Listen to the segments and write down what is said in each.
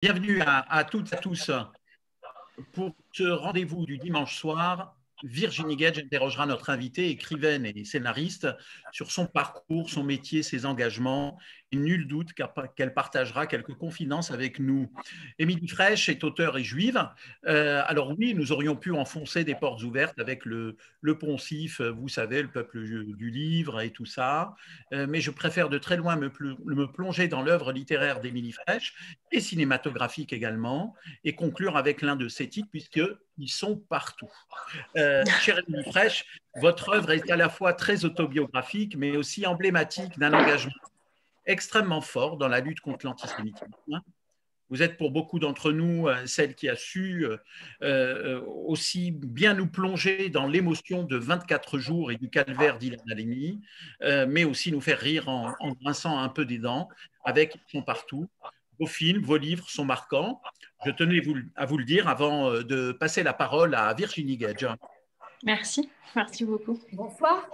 Bienvenue à toutes et à tous pour ce rendez-vous du dimanche soir. Virginie Gage interrogera notre invitée, écrivaine et scénariste, sur son parcours, son métier, ses engagements. Et nul doute qu'elle partagera quelques confidences avec nous. Émilie Frèche est auteure et juive. Alors oui, nous aurions pu enfoncer des portes ouvertes avec le poncif, vous savez, le peuple du livre et tout ça. Mais je préfère de très loin me plonger dans l'œuvre littéraire d'Émilie Frèche et cinématographique également, et conclure avec l'un de ses titres, puisqu'ils sont partout. Chère Émilie Frèche, votre œuvre est à la fois très autobiographique, mais aussi emblématique d'un engagement extrêmement fort dans la lutte contre l'antisémitisme. Vous êtes pour beaucoup d'entre nous celle qui a su aussi bien nous plonger dans l'émotion de 24 jours et du calvaire d'Ilan Halimi, mais aussi nous faire rire en grinçant un peu des dents avec Ils sont partout. Vos films, vos livres sont marquants. Je tenais à vous le dire avant de passer la parole à Virginie Gage. Merci beaucoup. Bonsoir.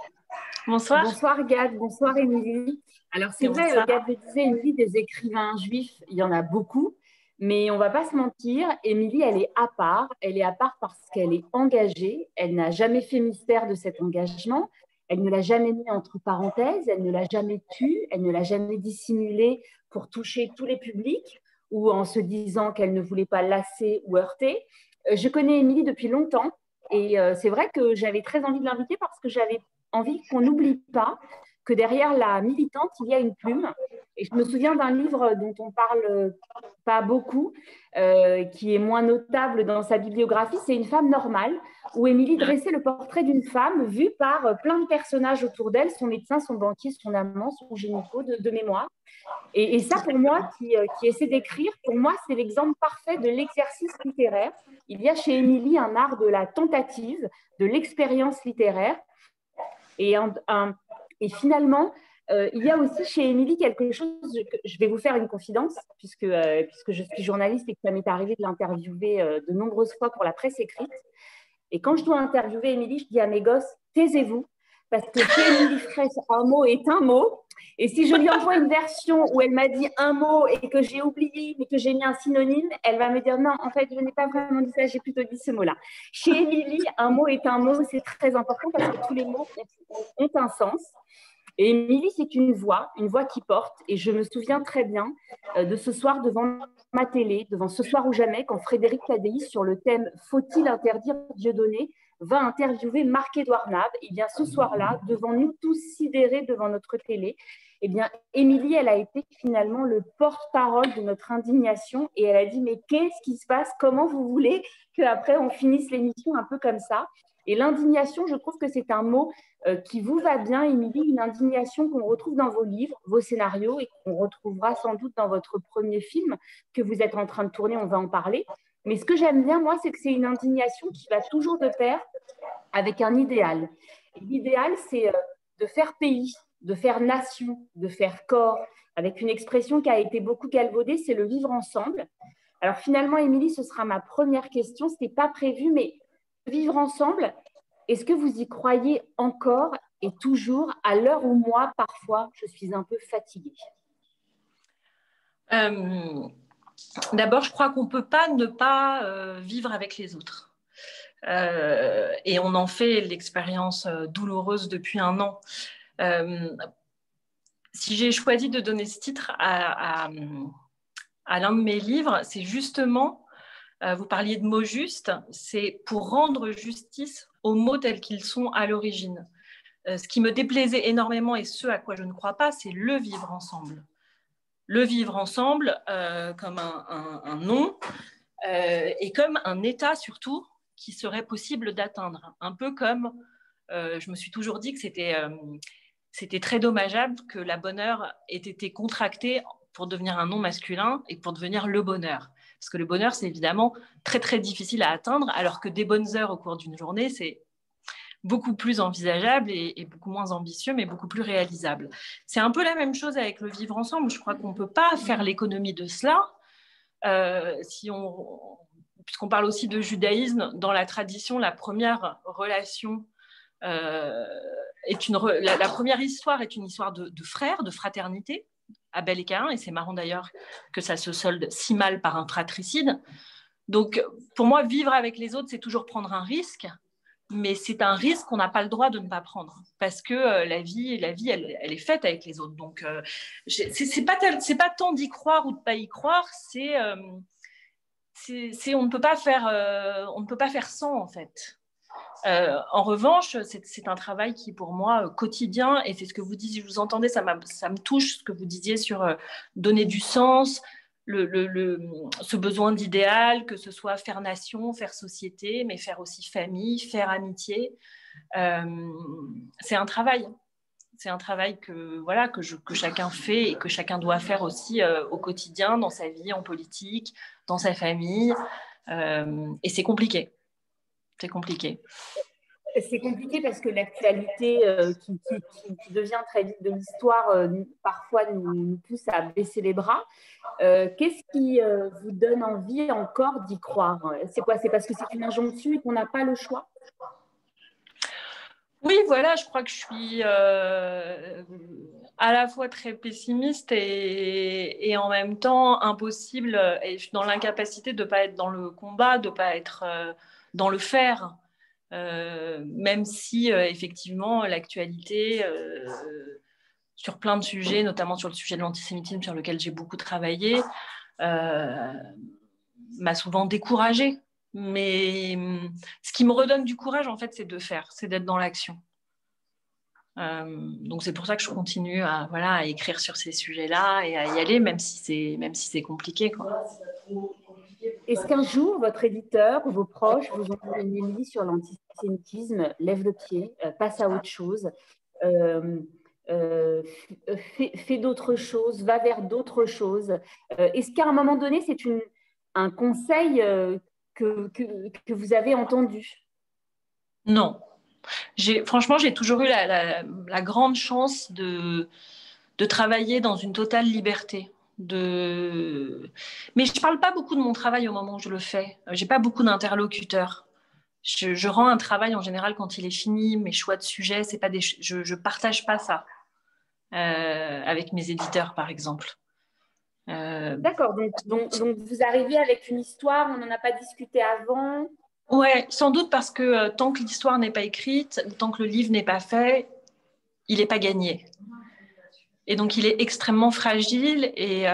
Bonsoir. Bonsoir Gad, bonsoir Émilie. Alors c'est vrai, Gad le disait, Émilie, des écrivains juifs, il y en a beaucoup, mais on ne va pas se mentir, Émilie, elle est à part. Elle est à part parce qu'elle est engagée, elle n'a jamais fait mystère de cet engagement, elle ne l'a jamais mis entre parenthèses, elle ne l'a jamais tue, elle ne l'a jamais dissimulé pour toucher tous les publics ou en se disant qu'elle ne voulait pas lasser ou heurter. Je connais Émilie depuis longtemps et c'est vrai que j'avais très envie de l'inviter parce que j'avais envie qu'on n'oublie pas que derrière la militante, il y a une plume. Et je me souviens d'un livre dont on parle pas beaucoup, qui est moins notable dans sa bibliographie, c'est Une femme normale, où Émilie dressait le portrait d'une femme vue par plein de personnages autour d'elle, son médecin, son banquier, son amant, son gynéco de mémoire. Et ça, pour moi, qui essaie d'écrire, pour moi, c'est l'exemple parfait de l'exercice littéraire. Il y a chez Émilie un art de la tentative, de l'expérience littéraire. Et finalement, il y a aussi chez Émilie quelque chose, je vais vous faire une confidence, puisque je suis journaliste et que ça m'est arrivé de l'interviewer de nombreuses fois pour la presse écrite. Et quand je dois interviewer Émilie, je dis à mes gosses, taisez-vous, parce que chez Émilie Frèche, un mot est un mot. Et si je lui envoie une version où elle m'a dit un mot et que j'ai oublié, mais que j'ai mis un synonyme, elle va me dire non, en fait, je n'ai pas vraiment dit ça, j'ai plutôt dit ce mot-là. Chez Émilie, un mot est un mot, c'est très important parce que tous les mots ont un sens. Et Émilie, c'est une voix qui porte. Et je me souviens très bien de ce soir devant ma télé, devant Ce soir ou jamais, quand Frédéric Tadei, sur le thème « Faut-il interdire Dieudonné ?» va interviewer Marc-Édouard Nab. Et bien ce soir-là, devant nous tous sidérés devant notre télé, eh bien Émilie, elle a été finalement le porte-parole de notre indignation et elle a dit « Mais qu'est-ce qui se passe? Comment vous voulez qu'après on finisse l'émission un peu comme ça ?» Et l'indignation, je trouve que c'est un mot qui vous va bien, Émilie, une indignation qu'on retrouve dans vos livres, vos scénarios et qu'on retrouvera sans doute dans votre premier film que vous êtes en train de tourner, on va en parler. Mais ce que j'aime bien, moi, c'est que c'est une indignation qui va toujours de pair avec un idéal. L'idéal, c'est de faire pays, de faire nation, de faire corps, avec une expression qui a été beaucoup galvaudée, c'est le vivre ensemble. Alors finalement, Émilie, ce sera ma première question, ce n'était pas prévu, mais vivre ensemble, est-ce que vous y croyez encore et toujours à l'heure où moi, parfois, je suis un peu fatiguée? D'abord, je crois qu'on ne peut pas ne pas vivre avec les autres. Et on en fait l'expérience douloureuse depuis un an. Si j'ai choisi de donner ce titre à l'un de mes livres, c'est justement... vous parliez de mots justes, c'est pour rendre justice aux mots tels qu'ils sont à l'origine. Ce qui me déplaisait énormément et ce à quoi je ne crois pas, c'est le vivre ensemble. Le vivre ensemble comme un nom et comme un état surtout qui serait possible d'atteindre. Un peu comme, je me suis toujours dit que c'était très dommageable que la bonne heure ait été contractée pour devenir un nom masculin et pour devenir le bonheur. Parce que le bonheur, c'est évidemment très, très difficile à atteindre, alors que des bonnes heures au cours d'une journée, c'est beaucoup plus envisageable et beaucoup moins ambitieux, mais beaucoup plus réalisable. C'est un peu la même chose avec le vivre ensemble. Je crois qu'on ne peut pas faire l'économie de cela. Puisqu'on parle aussi de judaïsme, dans la tradition, la première relation la première histoire est une histoire de frères, de fraternité, Abel et Caïn, et c'est marrant d'ailleurs que ça se solde si mal par un fratricide. Donc, pour moi, vivre avec les autres, c'est toujours prendre un risque, mais c'est un risque qu'on n'a pas le droit de ne pas prendre, parce que la vie, elle est faite avec les autres. Donc, c'est pas tant d'y croire ou de pas y croire, on ne peut pas faire sans, en fait. En revanche, c'est un travail qui, pour moi, quotidien, et c'est ce que vous disiez, je vous entendais, ça me touche, ce que vous disiez sur donner du sens, ce besoin d'idéal, que ce soit faire nation, faire société, mais faire aussi famille, faire amitié. C'est un travail. C'est un travail que chacun fait et que chacun doit faire aussi au quotidien, dans sa vie, en politique, dans sa famille. Et c'est compliqué. C'est compliqué. C'est compliqué parce que l'actualité qui devient très vite de l'histoire, parfois nous pousse à baisser les bras. Qu'est-ce qui vous donne envie encore d'y croire? C'est quoi? C'est parce que c'est une injonction et qu'on n'a pas le choix? Oui, voilà, je crois que je suis à la fois très pessimiste et en même temps impossible, et je suis dans l'incapacité de ne pas être dans le combat, de ne pas être dans le faire. Même si effectivement l'actualité sur plein de sujets, notamment sur le sujet de l'antisémitisme sur lequel j'ai beaucoup travaillé, m'a souvent découragée. Mais ce qui me redonne du courage, en fait, c'est de faire, c'est d'être dans l'action. Donc c'est pour ça que je continue à écrire sur ces sujets-là et à y aller, même si c'est compliqué, quoi. Est-ce qu'un jour, votre éditeur ou vos proches vous ont donné une élie sur l'antisémitisme, lève le pied, passe à autre chose, fais d'autres choses, va vers d'autres choses? Est-ce qu'à un moment donné, c'est un conseil que vous avez entendu? Non. Franchement, j'ai toujours eu la grande chance de travailler dans une totale liberté. Mais je ne parle pas beaucoup de mon travail au moment où je le fais. Je n'ai pas beaucoup d'interlocuteurs. Je rends un travail en général quand il est fini. Mes choix de sujets, c'est pas je ne partage pas ça avec mes éditeurs, par exemple. D'accord, donc vous arrivez avec une histoire, on n'en a pas discuté avant? Ouais, sans doute parce que tant que l'histoire n'est pas écrite, ou tant que le livre n'est pas fait, il n'est pas gagné. Et donc, il est extrêmement fragile et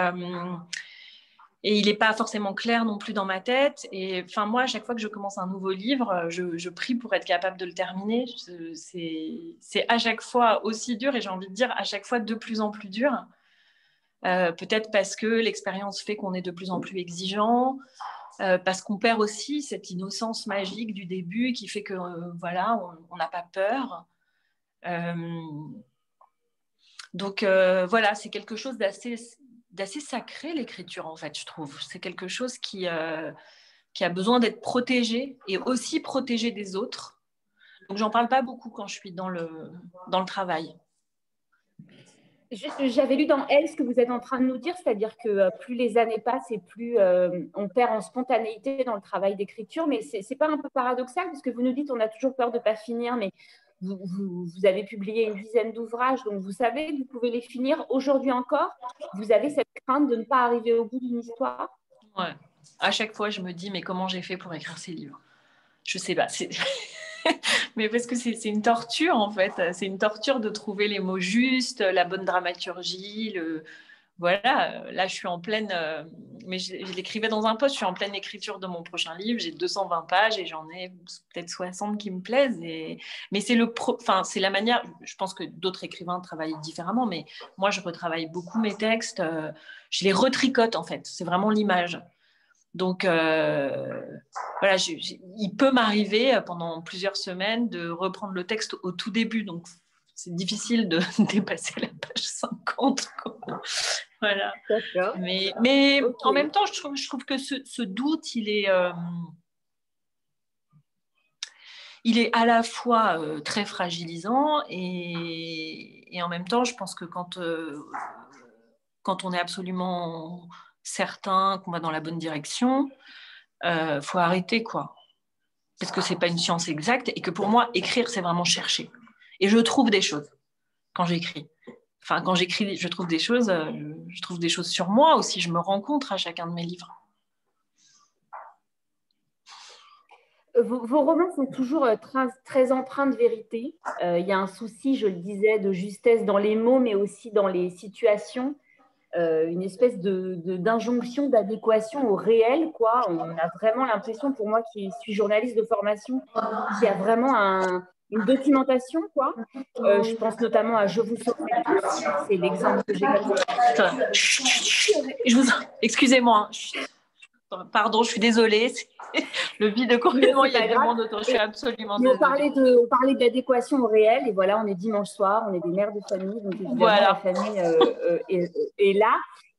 il n'est pas forcément clair non plus dans ma tête. Et enfin, moi, à chaque fois que je commence un nouveau livre, je prie pour être capable de le terminer. C'est à chaque fois aussi dur et j'ai envie de dire à chaque fois de plus en plus dur. Peut-être parce que l'expérience fait qu'on est de plus en plus exigeant, parce qu'on perd aussi cette innocence magique du début qui fait que on n'a pas peur. Donc voilà, c'est quelque chose d'assez sacré, l'écriture, en fait, je trouve. C'est quelque chose qui a besoin d'être protégé et aussi protégé des autres. Donc j'en parle pas beaucoup quand je suis dans le travail. J'avais lu dans Elle ce que vous êtes en train de nous dire, c'est-à-dire que plus les années passent et plus on perd en spontanéité dans le travail d'écriture, mais ce n'est pas un peu paradoxal parce que vous nous dites on a toujours peur de ne pas finir, mais vous avez publié une dizaine d'ouvrages, donc vous savez que vous pouvez les finir aujourd'hui encore. Vous avez cette crainte de ne pas arriver au bout d'une histoire? Ouais. À chaque fois, je me dis mais comment j'ai fait pour écrire ces livres? Je sais pas. Mais parce que c'est une torture, en fait. C'est une torture de trouver les mots justes, la bonne dramaturgie. Voilà, là, je suis en pleine... mais je l'écrivais dans un post, je suis en pleine écriture de mon prochain livre. J'ai 220 pages et j'en ai peut-être 60 qui me plaisent. Mais c'est la manière... Je pense que d'autres écrivains travaillent différemment, mais moi, je retravaille beaucoup mes textes. Je les retricote, en fait. C'est vraiment l'image. Donc, voilà, il peut m'arriver pendant plusieurs semaines de reprendre le texte au tout début. Donc, c'est difficile de dépasser la page 50. Quoi. Voilà. Mais okay. En même temps, je trouve que ce doute, il est à la fois très fragilisant et en même temps, je pense que quand on est absolument certain qu'on va dans la bonne direction, faut arrêter, quoi. Parce que c'est pas une science exacte et que pour moi, écrire, c'est vraiment chercher. Et je trouve des choses quand j'écris. enfin, quand j'écris, je trouve des choses sur moi aussi. Je me rencontre à chacun de mes livres. Vos romans sont toujours très empreints de vérité. Il y a un souci, je le disais, de justesse dans les mots, mais aussi dans les situations. Une espèce d'injonction, d'adéquation au réel, quoi. On a vraiment l'impression, pour moi qui suis journaliste de formation, qu'il y a vraiment une documentation, quoi. Je pense notamment à Je vous sauverai tous, c'est l'exemple que j'ai comme ça. Excusez-moi. Pardon, je suis désolée. Le vide complètement, il y a du monde autour. Je suis absolument désolée. On parlait d'adéquation au réel, et voilà, on est dimanche soir, on est des mères de famille, donc évidemment, voilà. La famille est là.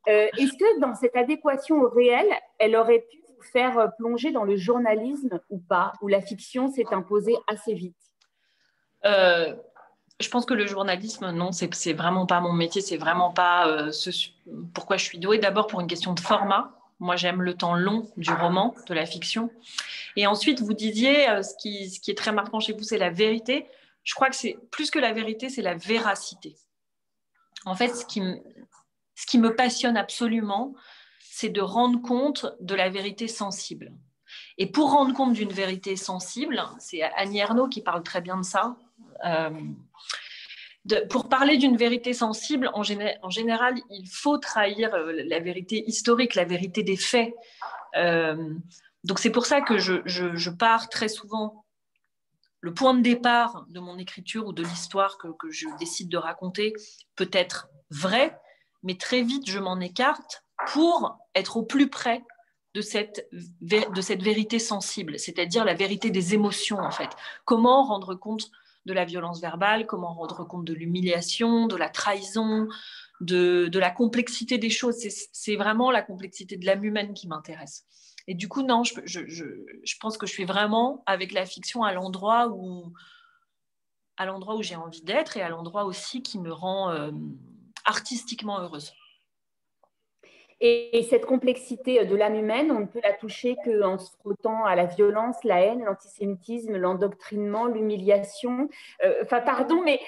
Est-ce que dans cette adéquation au réel, elle aurait pu vous faire plonger dans le journalisme ou pas, ou la fiction s'est imposée assez vite? Je pense que le journalisme, non, c'est vraiment pas mon métier, c'est vraiment pas pourquoi je suis douée. D'abord pour une question de format. Moi, j'aime le temps long du roman, de la fiction. Et ensuite, vous disiez, ce qui est très marquant chez vous, c'est la vérité. Je crois que c'est plus que la vérité, c'est la véracité. En fait, ce qui me passionne absolument, c'est de rendre compte de la vérité sensible. Et pour rendre compte d'une vérité sensible, c'est Annie Ernaux qui parle très bien de ça. Pour parler d'une vérité sensible, en général, il faut trahir la vérité historique, la vérité des faits. Donc c'est pour ça que je pars très souvent. Le point de départ de mon écriture ou de l'histoire que je décide de raconter peut être vrai, mais très vite je m'en écarte pour être au plus près de cette vérité sensible, c'est-à-dire la vérité des émotions en fait. Comment rendre compte de la violence verbale, comment rendre compte de l'humiliation, de la trahison, de la complexité des choses. C'est vraiment la complexité de l'âme humaine qui m'intéresse. Et du coup, non, je pense que je suis vraiment, avec la fiction, à l'endroit où j'ai envie d'être et à l'endroit aussi qui me rend artistiquement heureuse. Et cette complexité de l'âme humaine, on ne peut la toucher qu'en se frottant à la violence, la haine, l'antisémitisme, l'endoctrinement, l'humiliation. Pardon, mais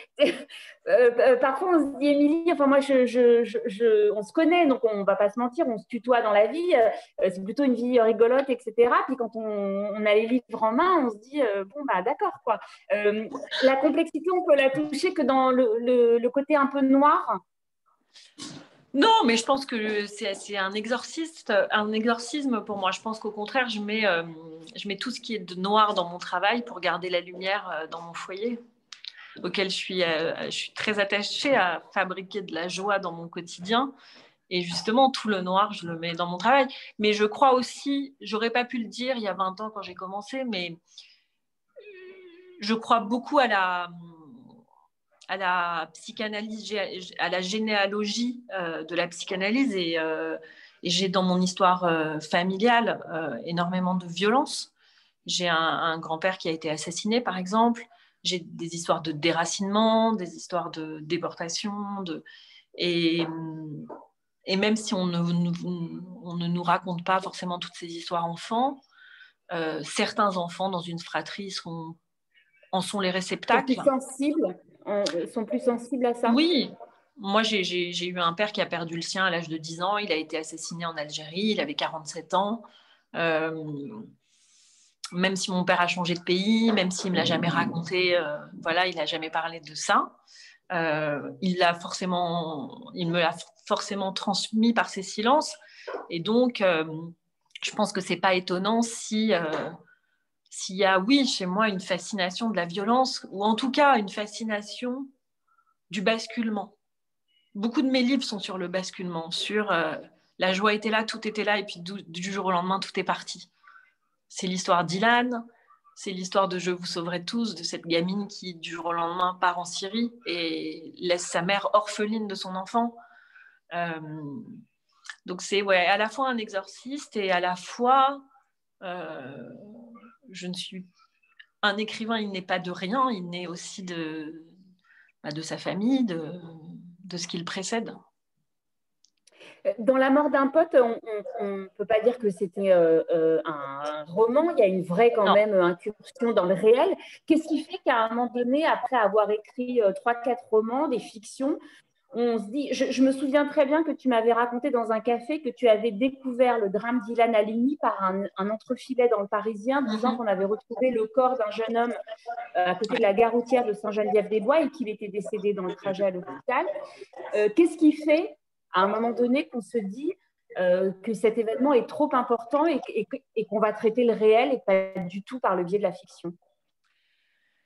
parfois on se dit, Émilie, enfin moi, on se connaît, donc on ne va pas se mentir, on se tutoie dans la vie, c'est plutôt une vie rigolote, etc. Puis quand on a les livres en main, on se dit, bon, bah d'accord, quoi. La complexité, on peut la toucher que dans le côté un peu noir. Non, mais je pense que c'est un exorcisme pour moi. Je pense qu'au contraire, je mets tout ce qui est de noir dans mon travail pour garder la lumière dans mon foyer, auquel je suis très attachée à fabriquer de la joie dans mon quotidien. Et justement, tout le noir, je le mets dans mon travail. Mais je crois aussi, j'aurais pas pu le dire il y a 20 ans quand j'ai commencé, mais je crois beaucoup à la psychanalyse, à la généalogie de la psychanalyse et j'ai dans mon histoire familiale énormément de violence. J'ai un grand-père qui a été assassiné, par exemple. J'ai des histoires de déracinement, des histoires de déportation. Et même si on ne nous raconte pas forcément toutes ces histoires enfants, certains enfants dans une fratrie en sont les réceptacles. Sont plus sensibles à ça? Oui. Moi, j'ai eu un père qui a perdu le sien à l'âge de 10 ans. Il a été assassiné en Algérie. Il avait 47 ans. Même si mon père a changé de pays, même s'il ne me l'a jamais raconté, voilà, il n'a jamais parlé de ça. Il me l'a forcément transmis par ses silences. Et donc, je pense que ce n'est pas étonnant s'il y a, oui, chez moi, une fascination de la violence, ou en tout cas une fascination du basculement. Beaucoup de mes livres sont sur le basculement, sur la joie était là, tout était là, et puis du jour au lendemain, tout est parti. C'est l'histoire d'Ilan, c'est l'histoire de Je vous sauverai tous, de cette gamine qui, du jour au lendemain, part en Syrie et laisse sa mère orpheline de son enfant. Donc c'est à la fois un exorciste et à la fois, je ne suis un écrivain, il n'est pas de rien, il naît aussi de sa famille, de ce qu'il précède. Dans La mort d'un pote, on ne peut pas dire que c'était un roman, il y a une vraie quand même incursion dans le réel. Qu'est-ce qui fait qu'à un moment donné, après avoir écrit 3-4 romans, des fictions, On se dit, je me souviens très bien que tu m'avais raconté dans un café que tu avais découvert le drame d'Ilan Halimi par un entrefilet dans le Parisien, disant qu'on avait retrouvé le corps d'un jeune homme à côté de la gare routière de Saint-Geneviève-des-Bois et qu'il était décédé dans le trajet à l'hôpital. Qu'est-ce qui fait, à un moment donné, qu'on se dit que cet événement est trop important et qu'on va traiter le réel et pas du tout par le biais de la fiction?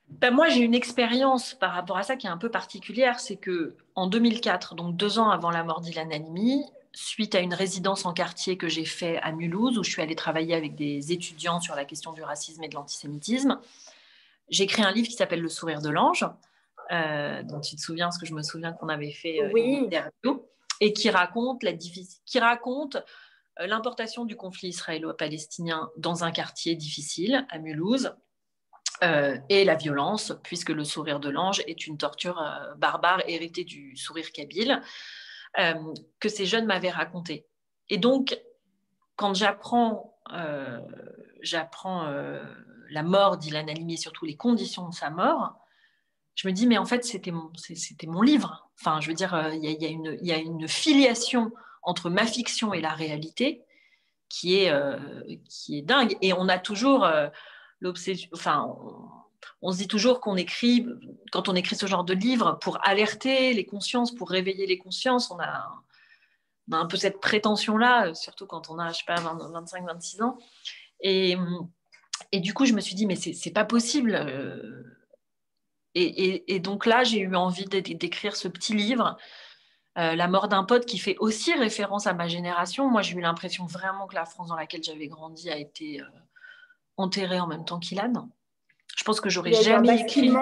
Ben moi, j'ai une expérience par rapport à ça qui est un peu particulière. C'est qu'en 2004, donc 2 ans avant la mort d'Ilan Halimi, suite à une résidence en quartier que j'ai fait à Mulhouse, où je suis allée travailler avec des étudiants sur la question du racisme et de l'antisémitisme, j'ai écrit un livre qui s'appelle Le sourire de l'ange, dont tu te souviens, parce que je me souviens qu'on avait fait une interview, et qui raconte l'importation du conflit israélo-palestinien dans un quartier difficile à Mulhouse, et la violence, puisque le sourire de l'ange est une torture barbare héritée du sourire kabyle, que ces jeunes m'avaient raconté. Et donc, quand j'apprends la mort d'Ilan Halimi et surtout les conditions de sa mort, je me dis, mais en fait, c'était mon livre. Enfin, je veux dire, il y a une filiation entre ma fiction et la réalité qui est dingue. Et on a toujours l'obsession... Enfin, on se dit toujours qu'on écrit, quand on écrit ce genre de livre, pour alerter les consciences, pour réveiller les consciences, on a un peu cette prétention-là, surtout quand on a, je sais pas, 25, 26 ans. Et du coup, je me suis dit, mais c'est pas possible. Et donc là, j'ai eu envie d'écrire ce petit livre, La mort d'un pote, qui fait aussi référence à ma génération. Moi, j'ai eu l'impression vraiment que la France dans laquelle j'avais grandi a été enterrée en même temps qu'Ilan. Je pense que j'aurais jamais écrit.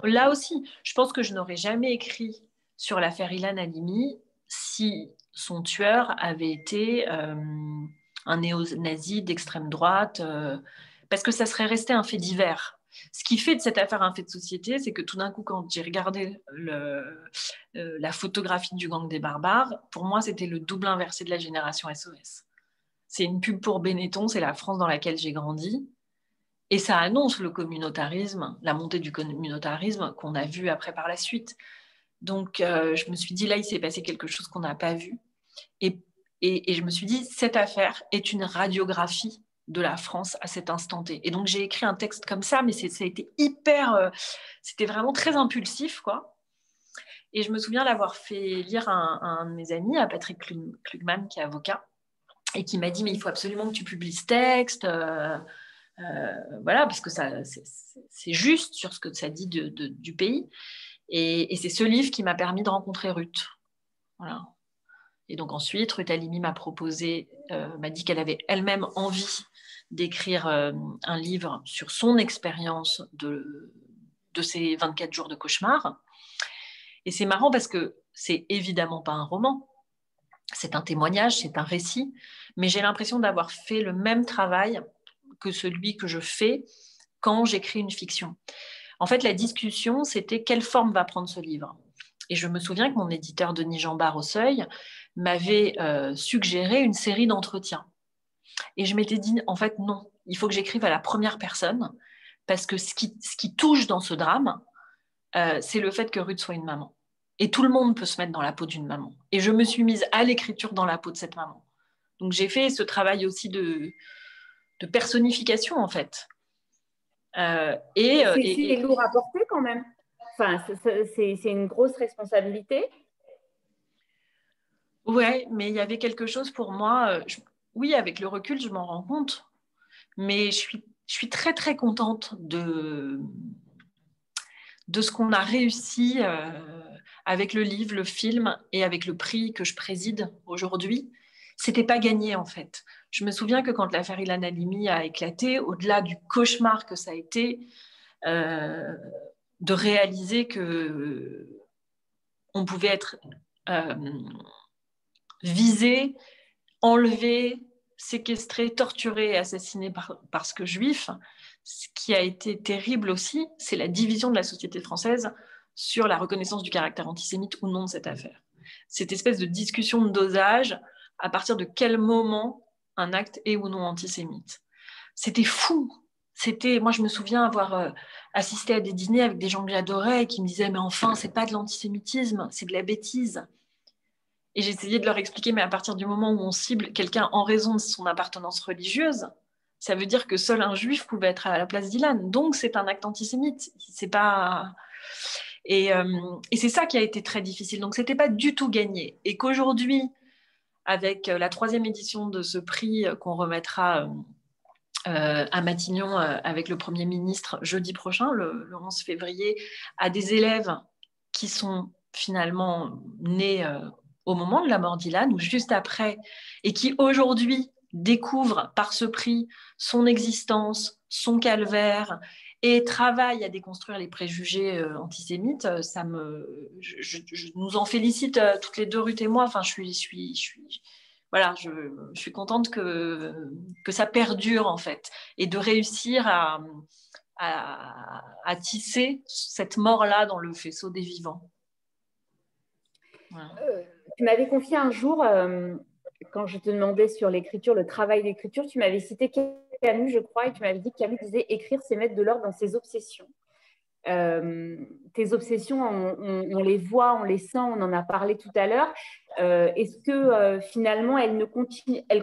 Là aussi, je pense que je n'aurais jamais écrit sur l'affaire Ilan Halimi si son tueur avait été un néo-nazi d'extrême droite, parce que ça serait resté un fait divers. Ce qui fait de cette affaire un fait de société, c'est que tout d'un coup, quand j'ai regardé la photographie du gang des barbares, pour moi, c'était le double inversé de la génération SOS. C'est une pub pour Benetton, c'est la France dans laquelle j'ai grandi. Et ça annonce le communautarisme, la montée du communautarisme qu'on a vu après par la suite. Donc, je me suis dit, là, il s'est passé quelque chose qu'on n'a pas vu. Et je me suis dit, cette affaire est une radiographie de la France à cet instant T. Et donc, j'ai écrit un texte comme ça, mais ça a été c'était vraiment très impulsif, quoi. Et je me souviens l'avoir fait lire à un de mes amis, à Patrick Klugman, qui est avocat, et qui m'a dit, mais il faut absolument que tu publies ce texte. Voilà, parce que c'est juste sur ce que ça dit du pays. Et c'est ce livre qui m'a permis de rencontrer Ruth. Voilà. Et donc ensuite, Ruth Halimi m'a dit qu'elle avait elle-même envie d'écrire un livre sur son expérience de ces 24 jours de cauchemar. Et c'est marrant parce que c'est évidemment pas un roman, c'est un témoignage, c'est un récit, mais j'ai l'impression d'avoir fait le même travail que celui que je fais quand j'écris une fiction. En fait, la discussion, c'était quelle forme va prendre ce livre. Et je me souviens que mon éditeur Denis Jambard au Seuil m'avait suggéré une série d'entretiens. Et je m'étais dit, en fait, non, il faut que j'écrive à la première personne, parce que ce qui touche dans ce drame, c'est le fait que Ruth soit une maman. Et tout le monde peut se mettre dans la peau d'une maman. Et je me suis mise à l'écriture dans la peau de cette maman. Donc j'ai fait ce travail aussi de personnification, en fait. C'est lourd à porter quand même. Enfin, c'est une grosse responsabilité. Ouais, mais il y avait quelque chose pour moi. Oui, avec le recul, je m'en rends compte. Mais je suis très, très contente de ce qu'on a réussi avec le livre, le film et avec le prix que je préside aujourd'hui. C'était pas gagné, en fait. Je me souviens que quand l'affaire Ilan Halimi a éclaté, au-delà du cauchemar que ça a été, de réaliser que on pouvait être visé, enlevé, séquestré, torturé et assassiné parce que juif. Ce qui a été terrible aussi, c'est la division de la société française sur la reconnaissance du caractère antisémite ou non de cette affaire. Cette espèce de discussion de dosage, à partir de quel moment un acte est ou non antisémite. C'était fou. Moi, je me souviens avoir assisté à des dîners avec des gens que j'adorais et qui me disaient « Mais enfin, c'est pas de l'antisémitisme, c'est de la bêtise ». Et j'essayais de leur expliquer, mais à partir du moment où on cible quelqu'un en raison de son appartenance religieuse, ça veut dire que seul un juif pouvait être à la place d'Ilan. Donc, c'est un acte antisémite. C'est pas... Et c'est ça qui a été très difficile. Donc, c'était pas du tout gagné. Et qu'aujourd'hui, avec la 3e édition de ce prix qu'on remettra à Matignon avec le Premier ministre jeudi prochain, le 11 février, à des élèves qui sont finalement nés au moment de la mort d'Ilan ou juste après, et qui aujourd'hui découvrent par ce prix son existence, son calvaire, et travaillent à déconstruire les préjugés antisémites, je nous en félicite toutes les deux, Ruth et moi. Enfin, voilà, je suis contente que ça perdure en fait, et de réussir à tisser cette mort-là dans le faisceau des vivants. Voilà. Tu m'avais confié un jour, quand je te demandais sur l'écriture, le travail d'écriture, tu m'avais cité Camus, je crois, et tu m'avais dit que Camus disait écrire, c'est mettre de l'ordre dans ses obsessions. Tes obsessions, on les voit, on les sent, on en a parlé tout à l'heure. Est-ce que finalement, elles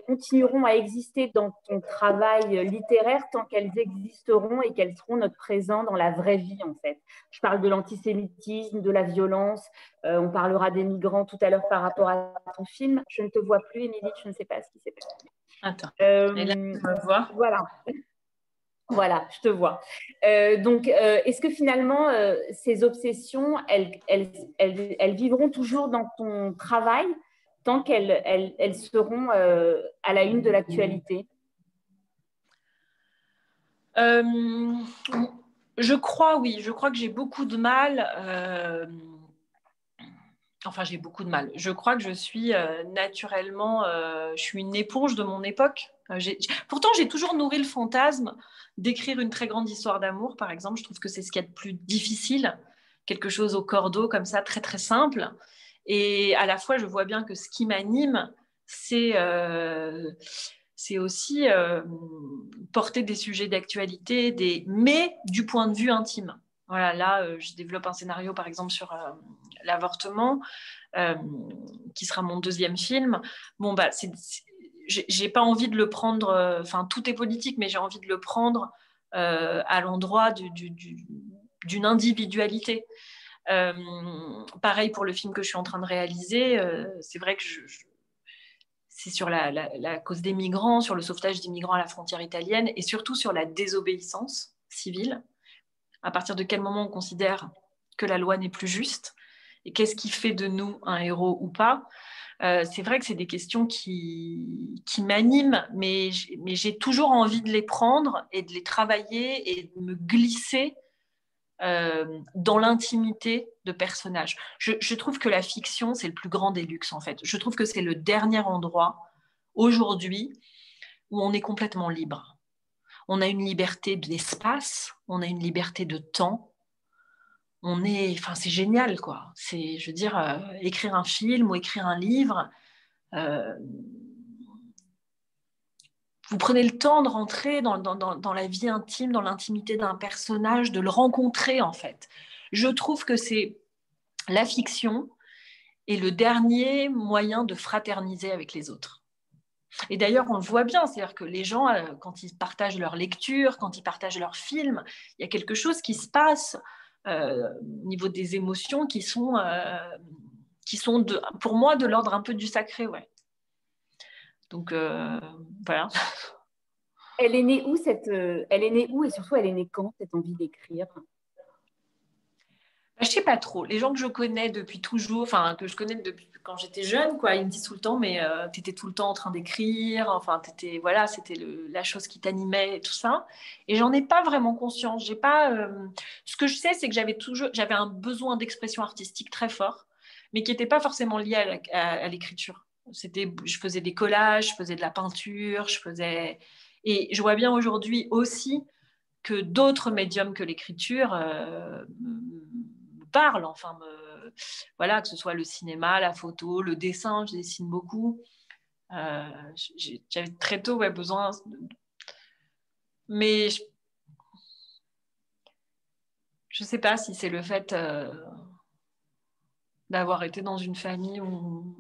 continueront à exister dans ton travail littéraire tant qu'elles existeront et qu'elles seront notre présent dans la vraie vie, en fait? Je parle de l'antisémitisme, de la violence. On parlera des migrants tout à l'heure par rapport à ton film. Je ne te vois plus, Émilie, je ne sais pas ce qui s'est passé. Attends, et là, tu me vois. Voilà. Voilà, je te vois. Donc, est-ce que finalement, ces obsessions, elles vivront toujours dans ton travail tant qu'elles seront à la une de l'actualité? Je crois, oui. Je crois que j'ai beaucoup de mal. Enfin, j'ai beaucoup de mal. Je crois que je suis naturellement... je suis une éponge de mon époque. Pourtant, j'ai toujours nourri le fantasme d'écrire une très grande histoire d'amour, par exemple. Je trouve que c'est ce qu'il y a de plus difficile. Quelque chose au cordeau, comme ça, très, très simple. Et à la fois, je vois bien que ce qui m'anime, c'est aussi porter des sujets d'actualité, mais du point de vue intime. Voilà, là, je développe un scénario, par exemple, sur l'avortement, qui sera mon 2e film. Bon, bah, j'ai pas envie de le prendre... Enfin, tout est politique, mais j'ai envie de le prendre à l'endroit d'une individualité. Pareil pour le film que je suis en train de réaliser. C'est vrai que c'est sur la cause des migrants, sur le sauvetage des migrants à la frontière italienne, et surtout sur la désobéissance civile. À partir de quel moment on considère que la loi n'est plus juste, et qu'est-ce qui fait de nous un héros ou pas. C'est vrai que c'est des questions qui m'animent, mais j'ai toujours envie de les prendre et de les travailler et de me glisser dans l'intimité de personnages. Je trouve que la fiction, c'est le plus grand des luxes, en fait. Je trouve que c'est le dernier endroit, aujourd'hui, où on est complètement libre. On a une liberté d'espace, on a une liberté de temps. Enfin, c'est génial, quoi. Je veux dire, écrire un film ou écrire un livre, vous prenez le temps de rentrer dans la vie intime, dans l'intimité d'un personnage, de le rencontrer, en fait. Je trouve que c'est la fiction est le dernier moyen de fraterniser avec les autres. Et d'ailleurs, on le voit bien, c'est-à-dire que les gens, quand ils partagent leur lecture, quand ils partagent leur film, il y a quelque chose qui se passe au niveau des émotions qui sont pour moi, de l'ordre un peu du sacré, ouais. Donc, voilà. Elle est née où elle est née où, et surtout, elle est née quand, cette envie d'écrire? Je sais pas trop. Les gens que je connais depuis toujours, enfin que je connais depuis quand j'étais jeune, quoi, ils me disent tout le temps, mais tu étais tout le temps en train d'écrire, enfin voilà, c'était la chose qui t'animait et tout ça. Et j'en ai pas vraiment conscience. J'ai pas. Ce que je sais, c'est que j'avais un besoin d'expression artistique très fort, mais qui n'était pas forcément lié à l'écriture. Je faisais des collages, je faisais de la peinture, et je vois bien aujourd'hui aussi que d'autres médiums que l'écriture parle, enfin, voilà, que ce soit le cinéma, la photo, le dessin, je dessine beaucoup. J'avais très tôt besoin, mais Je ne sais pas si c'est le fait d'avoir été dans une famille où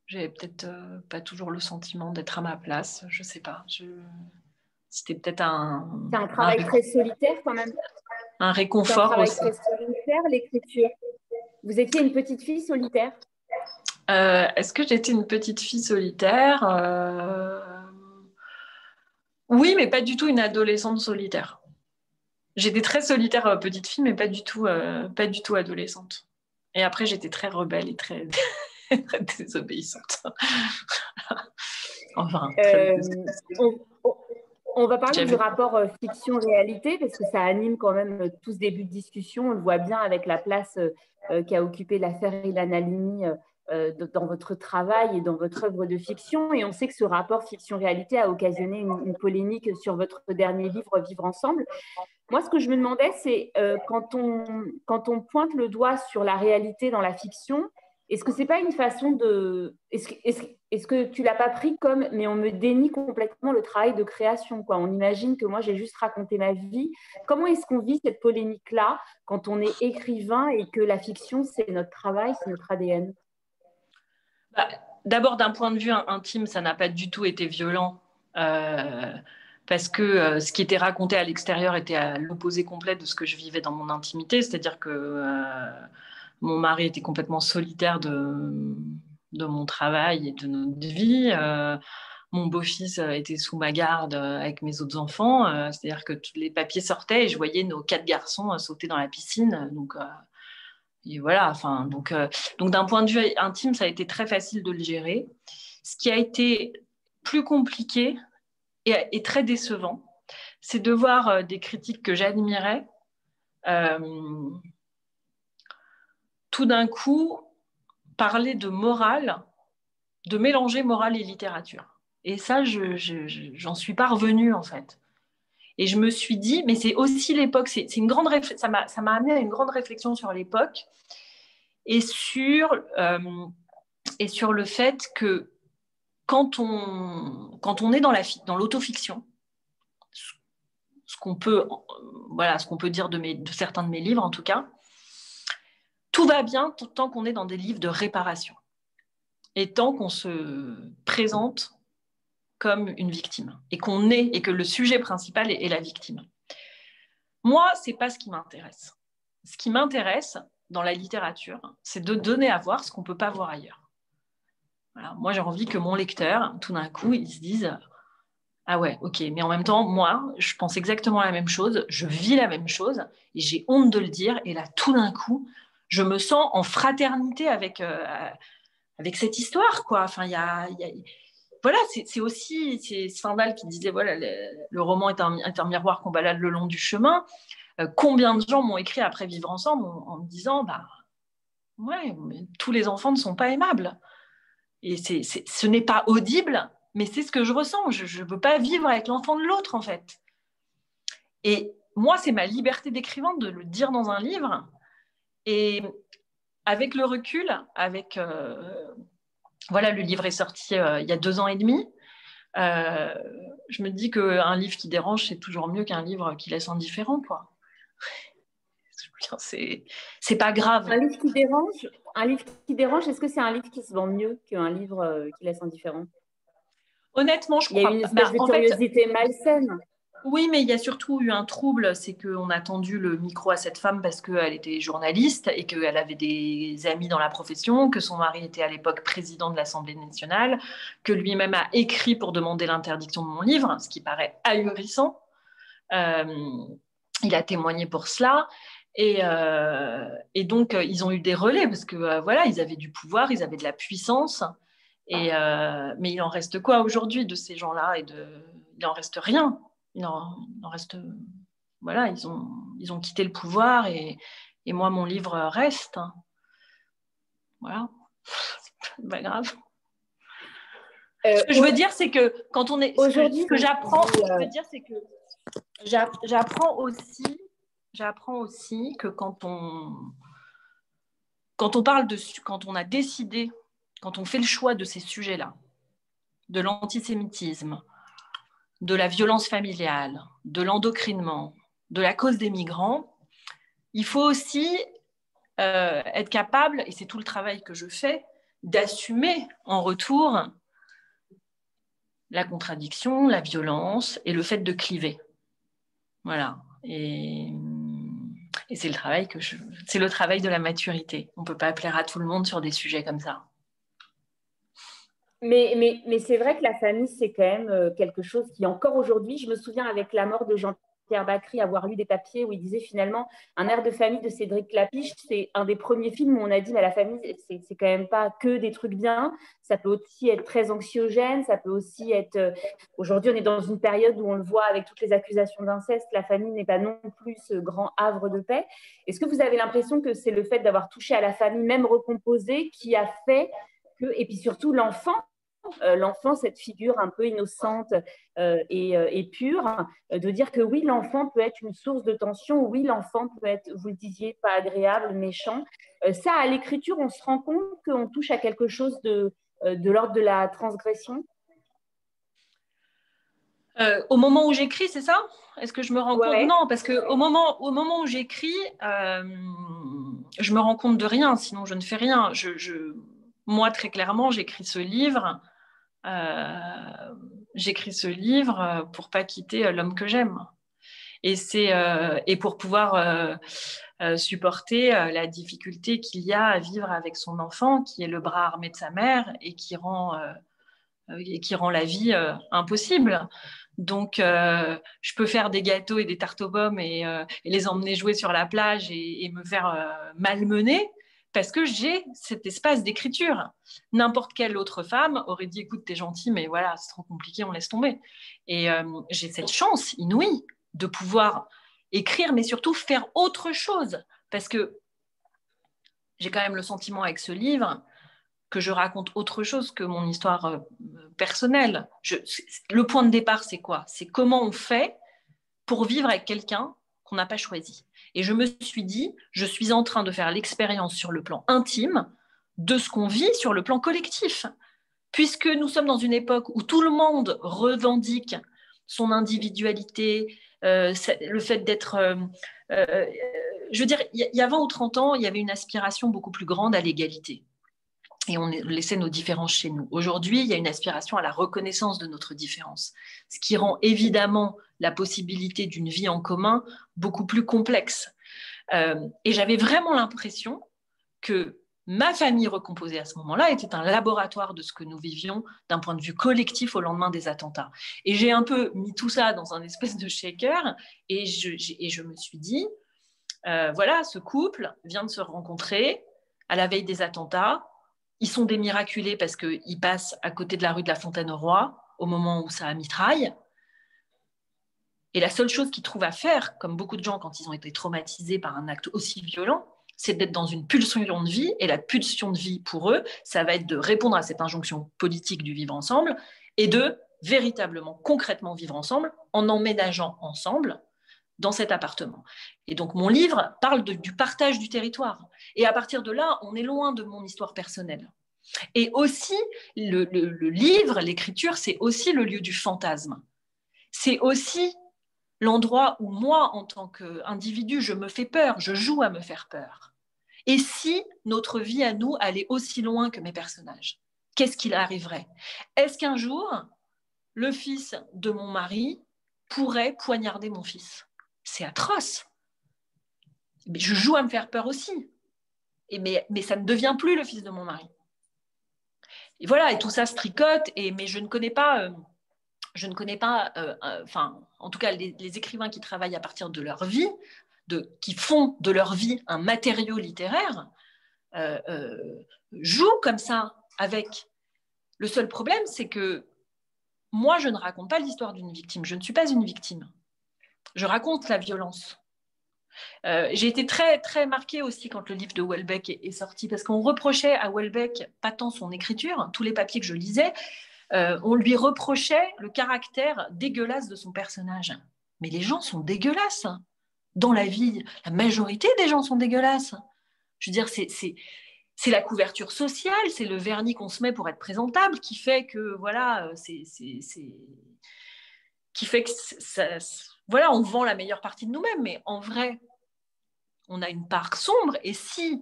j'avais peut-être pas toujours le sentiment d'être à ma place. Je ne sais pas. C'était peut-être C'est un travail très solitaire quand même. Un C'est un réconfort travail aussi. très solitaire, l'écriture. Vous étiez une petite fille solitaire? Est-ce que j'étais une petite fille solitaire? Oui, mais pas du tout une adolescente solitaire. J'étais très solitaire petite fille, mais pas du tout adolescente. Et après, j'étais très rebelle et très, très désobéissante. Enfin, très on va parler du rapport fiction-réalité parce que ça anime quand même tout ce début de discussion. On le voit bien avec la place qu'a occupée l'affaire Ilan Halimi dans votre travail et dans votre œuvre de fiction. Et on sait que ce rapport fiction-réalité a occasionné une polémique sur votre dernier livre, Vivre ensemble. Moi, ce que je me demandais, c'est quand on pointe le doigt sur la réalité dans la fiction, est-ce que c'est pas une façon de… Est-ce que tu l'as pas pris comme… Mais on me dénie complètement le travail de création, quoi. On imagine que moi, j'ai juste raconté ma vie. Comment est-ce qu'on vit cette polémique-là quand on est écrivain et que la fiction, c'est notre travail, c'est notre ADN? D'abord, d'un point de vue intime, ça n'a pas du tout été violent. Parce que ce qui était raconté à l'extérieur était à l'opposé complet de ce que je vivais dans mon intimité. C'est-à-dire que mon mari était complètement solitaire de mon travail et de notre vie. Mon beau-fils était sous ma garde avec mes autres enfants. C'est-à-dire que tous les papiers sortaient et je voyais nos 4 garçons sauter dans la piscine. Donc, et voilà. Enfin, donc d'un point de vue intime, ça a été très facile de le gérer. Ce qui a été plus compliqué et très décevant, c'est de voir des critiques que j'admirais tout d'un coup parler de morale, de mélanger morale et littérature. Et ça, j'en suis pas revenue, en fait. Et je me suis dit, mais c'est aussi l'époque, ça m'a amené à une grande réflexion sur l'époque et sur le fait que quand on est dans l'autofiction, ce qu'on peut dire de certains de mes livres en tout cas, tout va bien tant qu'on est dans des livres de réparation et tant qu'on se présente comme une victime et que le sujet principal est la victime. Moi, c'est pas ce qui m'intéresse. Ce qui m'intéresse dans la littérature, c'est de donner à voir ce qu'on peut pas voir ailleurs. Voilà. Moi, j'ai envie que mon lecteur, tout d'un coup, il se dise ah ouais, ok, mais en même temps, moi, je pense exactement la même chose, je vis la même chose, et j'ai honte de le dire, et là, tout d'un coup, je me sens en fraternité avec cette histoire, quoi. Enfin, voilà, c'est aussi, c'est Stendhal qui disait, voilà, le roman est un miroir qu'on balade le long du chemin. Combien de gens m'ont écrit après Vivre ensemble en me disant, bah, ouais, mais tous les enfants ne sont pas aimables. Et ce n'est pas audible, mais c'est ce que je ressens. Je ne veux pas vivre avec l'enfant de l'autre, en fait. Et moi, c'est ma liberté d'écrivain de le dire dans un livre. Et avec le recul, voilà, le livre est sorti il y a 2 ans et demi. Je me dis qu'un livre qui dérange, c'est toujours mieux qu'un livre qui laisse indifférent, quoi. C'est pas grave. Un livre qui dérange, est-ce que c'est un livre qui se vend mieux qu'un livre qui laisse indifférent? Honnêtement, je crois. Il y a une espèce de curiosité malsaine. Oui, mais il y a surtout eu un trouble, c'est qu'on a tendu le micro à cette femme parce qu'elle était journaliste et qu'elle avait des amis dans la profession, que son mari était à l'époque président de l'Assemblée nationale, que lui-même a écrit pour demander l'interdiction de mon livre, ce qui paraît ahurissant. Il a témoigné pour cela. Et donc, ils ont eu des relais parce que voilà, ils avaient du pouvoir, ils avaient de la puissance. Mais il en reste quoi aujourd'hui de ces gens-là? Il en reste rien. Il en reste. Voilà, ils ont quitté le pouvoir et moi, mon livre reste. Voilà. C'est pas grave. Ce que je veux dire, c'est que quand on est. Aujourd'hui, ce que j'apprends, je veux dire, c'est que j'apprends aussi que quand on parle quand on a décidé, quand on fait le choix de ces sujets-là, de l'antisémitisme, de la violence familiale, de l'endocrinement, de la cause des migrants, il faut aussi être capable, et c'est tout le travail que je fais, d'assumer en retour la contradiction, la violence et le fait de cliver. Voilà. Et c'est le travail c'est le travail de la maturité. On ne peut pas plaire à tout le monde sur des sujets comme ça. Mais c'est vrai que la famille, c'est quand même quelque chose qui, encore aujourd'hui, je me souviens avec la mort de Jean-Pierre Bacri, avoir lu des papiers où il disait finalement un air de famille de Cédric Klapisch, c'est un des premiers films où on a dit, mais la famille, c'est quand même pas que des trucs bien, ça peut aussi être très anxiogène, ça peut aussi être... Aujourd'hui, on est dans une période où on le voit avec toutes les accusations d'inceste, la famille n'est pas non plus ce grand havre de paix. Est-ce que vous avez l'impression que c'est le fait d'avoir touché à la famille, même recomposée, qui a fait que... Et puis surtout l'enfant, cette figure un peu innocente et pure, de dire que oui, l'enfant peut être une source de tension, oui, l'enfant peut être, vous le disiez, pas agréable, méchant. Ça, à l'écriture, on se rend compte qu'on touche à quelque chose de l'ordre de la transgression. Au moment où j'écris, c'est ça? Est-ce que je me rends compte? Ouais. Non, parce qu'au moment où j'écris, je me rends compte de rien, sinon je ne fais rien. Moi, très clairement, j'écris ce livre pour pas quitter l'homme que j'aime. Et pour pouvoir supporter la difficulté qu'il y a à vivre avec son enfant, qui est le bras armé de sa mère et qui rend la vie impossible. Donc, je peux faire des gâteaux et des tartes aux pommes et les emmener jouer sur la plage et me faire malmener parce que j'ai cet espace d'écriture. N'importe quelle autre femme aurait dit, écoute, t'es gentille, mais voilà, c'est trop compliqué, on laisse tomber. Et j'ai cette chance inouïe de pouvoir écrire, mais surtout faire autre chose. Parce que j'ai quand même le sentiment avec ce livre que je raconte autre chose que mon histoire personnelle. Le point de départ, c'est quoi? C'est comment on fait pour vivre avec quelqu'un qu'on n'a pas choisi. Et je me suis dit, je suis en train de faire l'expérience sur le plan intime de ce qu'on vit sur le plan collectif. Puisque nous sommes dans une époque où tout le monde revendique son individualité, le fait d'être... je veux dire, il y a 20 ou 30 ans, il y avait une aspiration beaucoup plus grande à l'égalité. Et on laissait nos différences chez nous. Aujourd'hui, il y a une aspiration à la reconnaissance de notre différence, ce qui rend évidemment la possibilité d'une vie en commun beaucoup plus complexe. Et j'avais vraiment l'impression que ma famille recomposée à ce moment-là était un laboratoire de ce que nous vivions d'un point de vue collectif au lendemain des attentats. Et j'ai un peu mis tout ça dans un espèce de shaker et je me suis dit, voilà, ce couple vient de se rencontrer à la veille des attentats. Ils sont des miraculés parce qu'ils passent à côté de la rue de la Fontaine-au-Roi au moment où ça mitraille. Et la seule chose qu'ils trouvent à faire, comme beaucoup de gens quand ils ont été traumatisés par un acte aussi violent, c'est d'être dans une pulsion de vie. Et la pulsion de vie, pour eux, ça va être de répondre à cette injonction politique du vivre ensemble et de véritablement, concrètement vivre ensemble en emménageant ensemble dans cet appartement. Et donc, mon livre parle du partage du territoire. Et à partir de là, on est loin de mon histoire personnelle. Et aussi, le livre, l'écriture, c'est aussi le lieu du fantasme. C'est aussi l'endroit où moi, en tant qu'individu, je me fais peur, je joue à me faire peur. Et si notre vie à nous allait aussi loin que mes personnages, qu'est-ce qu'il arriverait? Est-ce qu'un jour, le fils de mon mari pourrait poignarder mon fils? C'est atroce. Mais je joue à me faire peur aussi. Mais ça ne devient plus le fils de mon mari. Et voilà, et tout ça se tricote, mais je ne connais pas, en tout cas, les écrivains qui travaillent à partir de leur vie, qui font de leur vie un matériau littéraire, jouent comme ça avec. Le seul problème, c'est que moi, je ne raconte pas l'histoire d'une victime. Je ne suis pas une victime. Je raconte la violence. J'ai été très, très marquée aussi quand le livre de Houellebecq est sorti, parce qu'on reprochait à Houellebecq pas tant son écriture, tous les papiers que je lisais, on lui reprochait le caractère dégueulasse de son personnage. Mais les gens sont dégueulasses. Dans la vie, la majorité des gens sont dégueulasses. Je veux dire, c'est la couverture sociale, c'est le vernis qu'on se met pour être présentable qui fait que, voilà, qui fait que voilà, on vend la meilleure partie de nous-mêmes. Mais en vrai, on a une part sombre. Et si,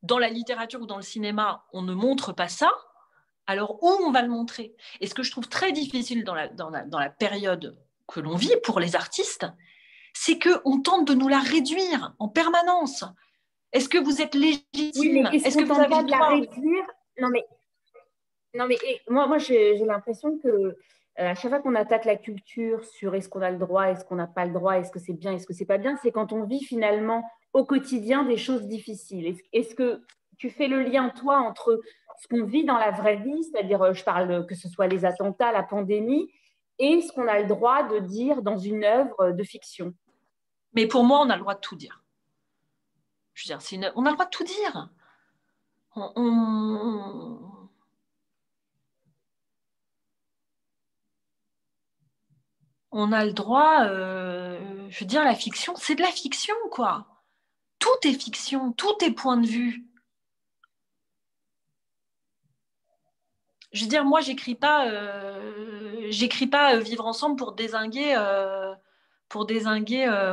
dans la littérature ou dans le cinéma, on ne montre pas ça, alors où on va le montrer? Et ce que je trouve très difficile dans la période que l'on vit pour les artistes, c'est qu'on tente de nous la réduire en permanence. Est-ce que vous êtes légitime? Oui, mais est-ce que vous avez de la réduire? Non, mais moi j'ai l'impression que à chaque fois qu'on attaque la culture sur est-ce qu'on a le droit, est-ce qu'on n'a pas le droit, est-ce que c'est bien, est-ce que c'est pas bien, c'est quand on vit finalement au quotidien des choses difficiles. Est-ce que tu fais le lien, toi, entre ce qu'on vit dans la vraie vie, c'est-à-dire, je parle que ce soit les attentats, la pandémie, et ce qu'on a le droit de dire dans une œuvre de fiction? Mais pour moi, on a le droit de tout dire. Je veux dire, on a le droit de tout dire. On a le droit, je veux dire, la fiction, c'est de la fiction, quoi. Tout est fiction, tout est point de vue. Je veux dire, moi, j'écris pas vivre ensemble pour dézinguer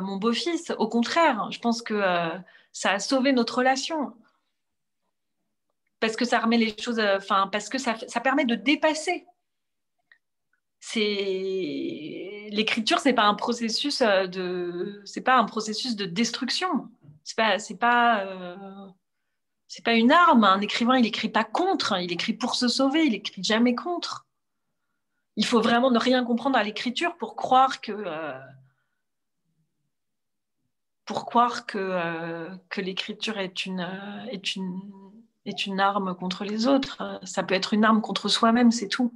mon beau-fils. Au contraire, je pense que ça a sauvé notre relation. Parce que ça remet les choses, parce que ça permet de dépasser. L'écriture, c'est pas un processus de destruction. C'est pas une arme. Un écrivain, il écrit pas contre, il écrit pour se sauver, il écrit jamais contre. Il faut vraiment ne rien comprendre à l'écriture pour croire que l'écriture est une arme contre les autres. Ça peut être une arme contre soi-même, c'est tout.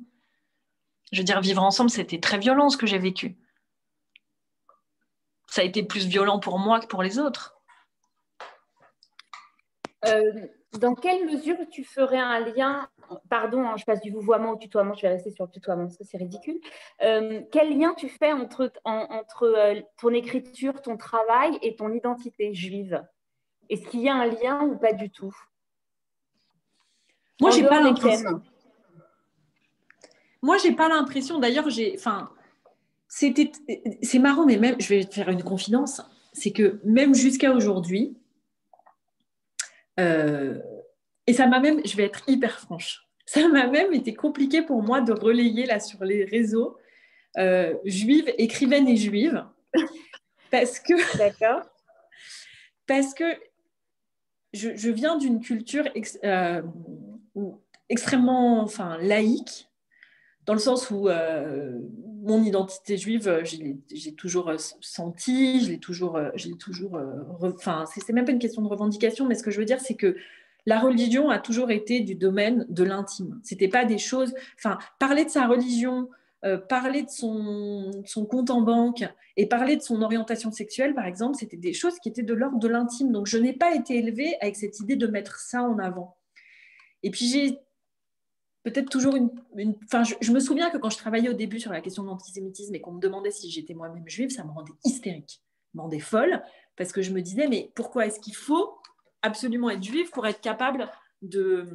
Je veux dire, vivre ensemble, c'était très violent ce que j'ai vécu. Ça a été plus violent pour moi que pour les autres. Dans quelle mesure tu ferais un lien, pardon, je passe du vouvoiement au tutoiement, je vais rester sur le tutoiement parce que c'est ridicule. Quel lien tu fais entre ton écriture, ton travail et ton identité juive? Est-ce qu'il y a un lien ou pas du tout? Moi, j'ai pas l'impression. Moi, j'ai pas l'impression. D'ailleurs, c'est marrant, mais même, je vais te faire une confidence, c'est que même jusqu'à aujourd'hui, et ça m'a même, je vais être hyper franche, ça m'a même été compliqué pour moi de relayer là sur les réseaux juive, écrivaine et juive, parce que je viens d'une culture extrêmement laïque, dans le sens où mon identité juive, j'ai toujours senti, c'est même pas une question de revendication, mais ce que je veux dire, c'est que la religion a toujours été du domaine de l'intime. C'était pas des choses, parler de sa religion, parler de son compte en banque et parler de son orientation sexuelle, par exemple, c'était des choses qui étaient de l'ordre de l'intime. Donc, je n'ai pas été élevée avec cette idée de mettre ça en avant. Et puis, j'ai peut-être toujours je me souviens que quand je travaillais au début sur la question de l'antisémitisme et qu'on me demandait si j'étais moi-même juive, ça me rendait hystérique, me rendait folle, parce que je me disais, mais pourquoi est-ce qu'il faut absolument être juive pour être capable de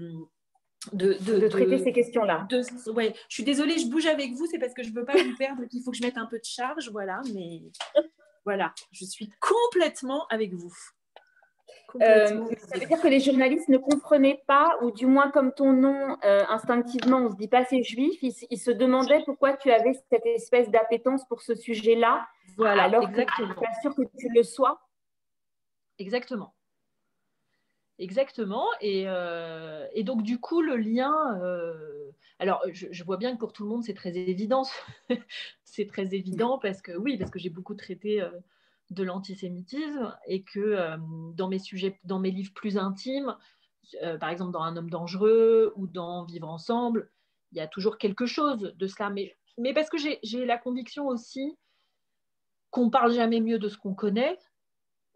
traiter ces questions-là. Ouais, je suis désolée, je bouge avec vous, c'est parce que je ne veux pas vous perdre, qu'il faut que je mette un peu de charge, voilà, mais voilà, je suis complètement avec vous. Ça veut dire que les journalistes ne comprenaient pas, ou du moins comme ton nom, instinctivement, on ne se dit pas c'est juif, ils se demandaient pourquoi tu avais cette espèce d'appétence pour ce sujet-là, voilà, alors exactement. que je ne suis pas sûre que tu le sois. Exactement. Et donc du coup le lien, alors je vois bien que pour tout le monde c'est très évident, c'est très évident parce que j'ai beaucoup traité de l'antisémitisme et que dans mes livres plus intimes, par exemple dans Un homme dangereux ou dans Vivre ensemble, il y a toujours quelque chose de cela, mais parce que j'ai la conviction aussi qu'on parle jamais mieux de ce qu'on connaît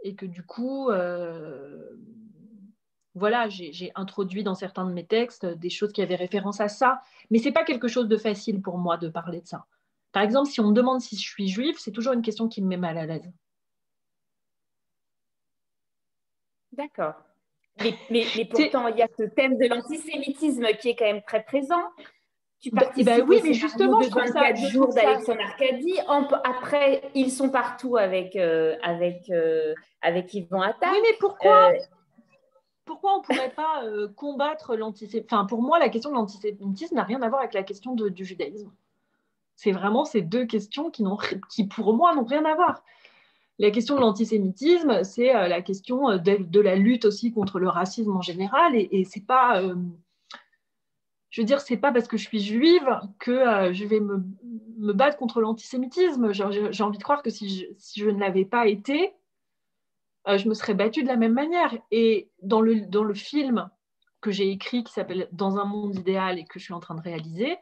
et que du coup voilà, j'ai introduit dans certains de mes textes des choses qui avaient référence à ça, mais c'est pas quelque chose de facile pour moi de parler de ça. Par exemple, si on me demande si je suis juive, c'est toujours une question qui me met mal à l'aise. D'accord. Mais pourtant, il y a ce thème de l'antisémitisme qui est quand même très présent. Tu participes oui, au mais scénario justement, de je trouve 24 ça, jours d'Alexandre Arcadi. Après, ils sont partout avec Yvan Attal. Oui, mais pourquoi on ne pourrait pas combattre l'antisémitisme? Enfin, pour moi, la question de l'antisémitisme n'a rien à voir avec la question du judaïsme. C'est vraiment ces deux questions qui, pour moi, n'ont rien à voir. La question de l'antisémitisme, c'est la question de la lutte aussi contre le racisme en général. Et c'est pas, je veux dire, c'est pas parce que je suis juive que je vais me battre contre l'antisémitisme. J'ai envie de croire que si je ne l'avais pas été, je me serais battue de la même manière. Et dans le film que j'ai écrit, qui s'appelle Dans un monde idéal et que je suis en train de réaliser,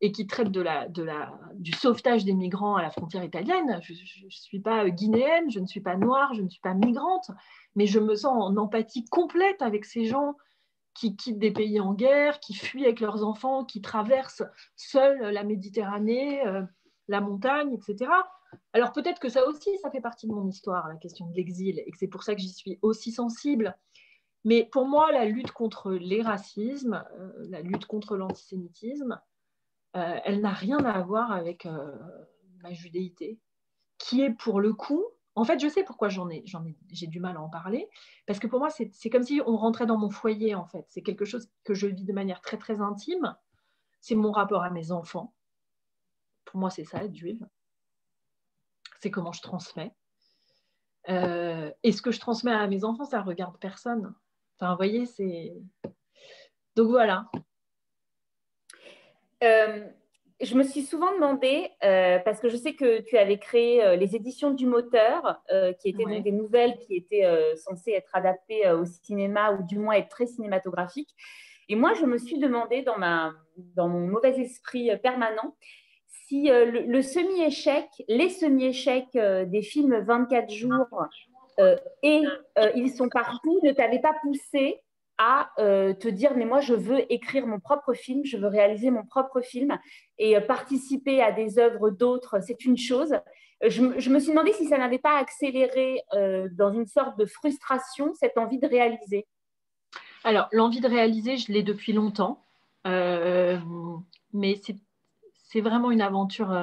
et qui traite du sauvetage des migrants à la frontière italienne. Je ne suis pas guinéenne, je ne suis pas noire, je ne suis pas migrante, mais je me sens en empathie complète avec ces gens qui quittent des pays en guerre, qui fuient avec leurs enfants, qui traversent seuls la Méditerranée, la montagne, etc. Alors peut-être que ça aussi, ça fait partie de mon histoire, la question de l'exil, et que c'est pour ça que j'y suis aussi sensible. Mais pour moi, la lutte contre les racismes, la lutte contre l'antisémitisme, elle n'a rien à voir avec ma judéité, qui est pour le coup, en fait, je sais pourquoi j'ai du mal à en parler, parce que pour moi, c'est comme si on rentrait dans mon foyer, en fait. C'est quelque chose que je vis de manière très, très intime. C'est mon rapport à mes enfants. Pour moi, c'est ça, être juive. C'est comment je transmets. Et ce que je transmets à mes enfants, ça ne regarde personne. Enfin, vous voyez, c'est... Donc voilà. Je me suis souvent demandé, parce que je sais que tu avais créé les éditions du moteur, qui étaient donc des nouvelles qui étaient censées être adaptées au cinéma ou du moins être très cinématographiques. Et moi, je me suis demandé dans mon mauvais esprit permanent si les semi-échecs des films 24 jours et Ils sont partout ne t'avaient pas poussé à te dire, mais moi, je veux écrire mon propre film, je veux réaliser mon propre film et participer à des œuvres d'autres, c'est une chose. Je me suis demandé si ça n'avait pas accéléré dans une sorte de frustration cette envie de réaliser. Alors, l'envie de réaliser, je l'ai depuis longtemps, mais c'est vraiment une aventure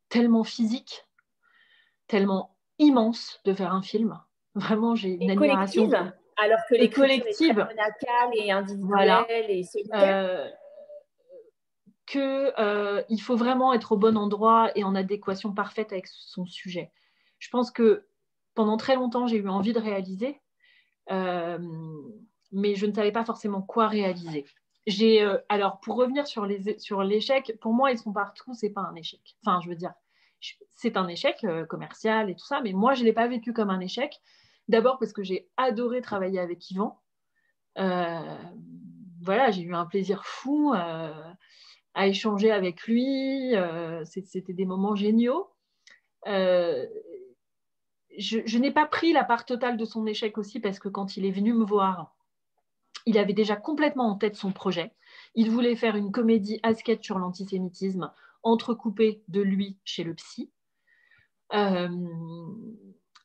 tellement physique, tellement immense de faire un film. Vraiment, j'ai une admiration. Collective, alors que l'écriture est très monacale et individuelle et solitaire. qu'il faut vraiment être au bon endroit et en adéquation parfaite avec son sujet. Je pense que pendant très longtemps, j'ai eu envie de réaliser, mais je ne savais pas forcément quoi réaliser. Alors, pour revenir sur l'échec, pour moi, Ils sont partout, c'est pas un échec. Enfin, je veux dire, c'est un échec commercial et tout ça, mais moi, je ne l'ai pas vécu comme un échec. D'abord parce que j'ai adoré travailler avec Yvan. Voilà, j'ai eu un plaisir fou à échanger avec lui. C'était des moments géniaux. Je n'ai pas pris la part totale de son échec aussi parce que quand il est venu me voir, il avait déjà complètement en tête son projet. Il voulait faire une comédie à sketch sur l'antisémitisme, entrecoupée de lui chez le psy.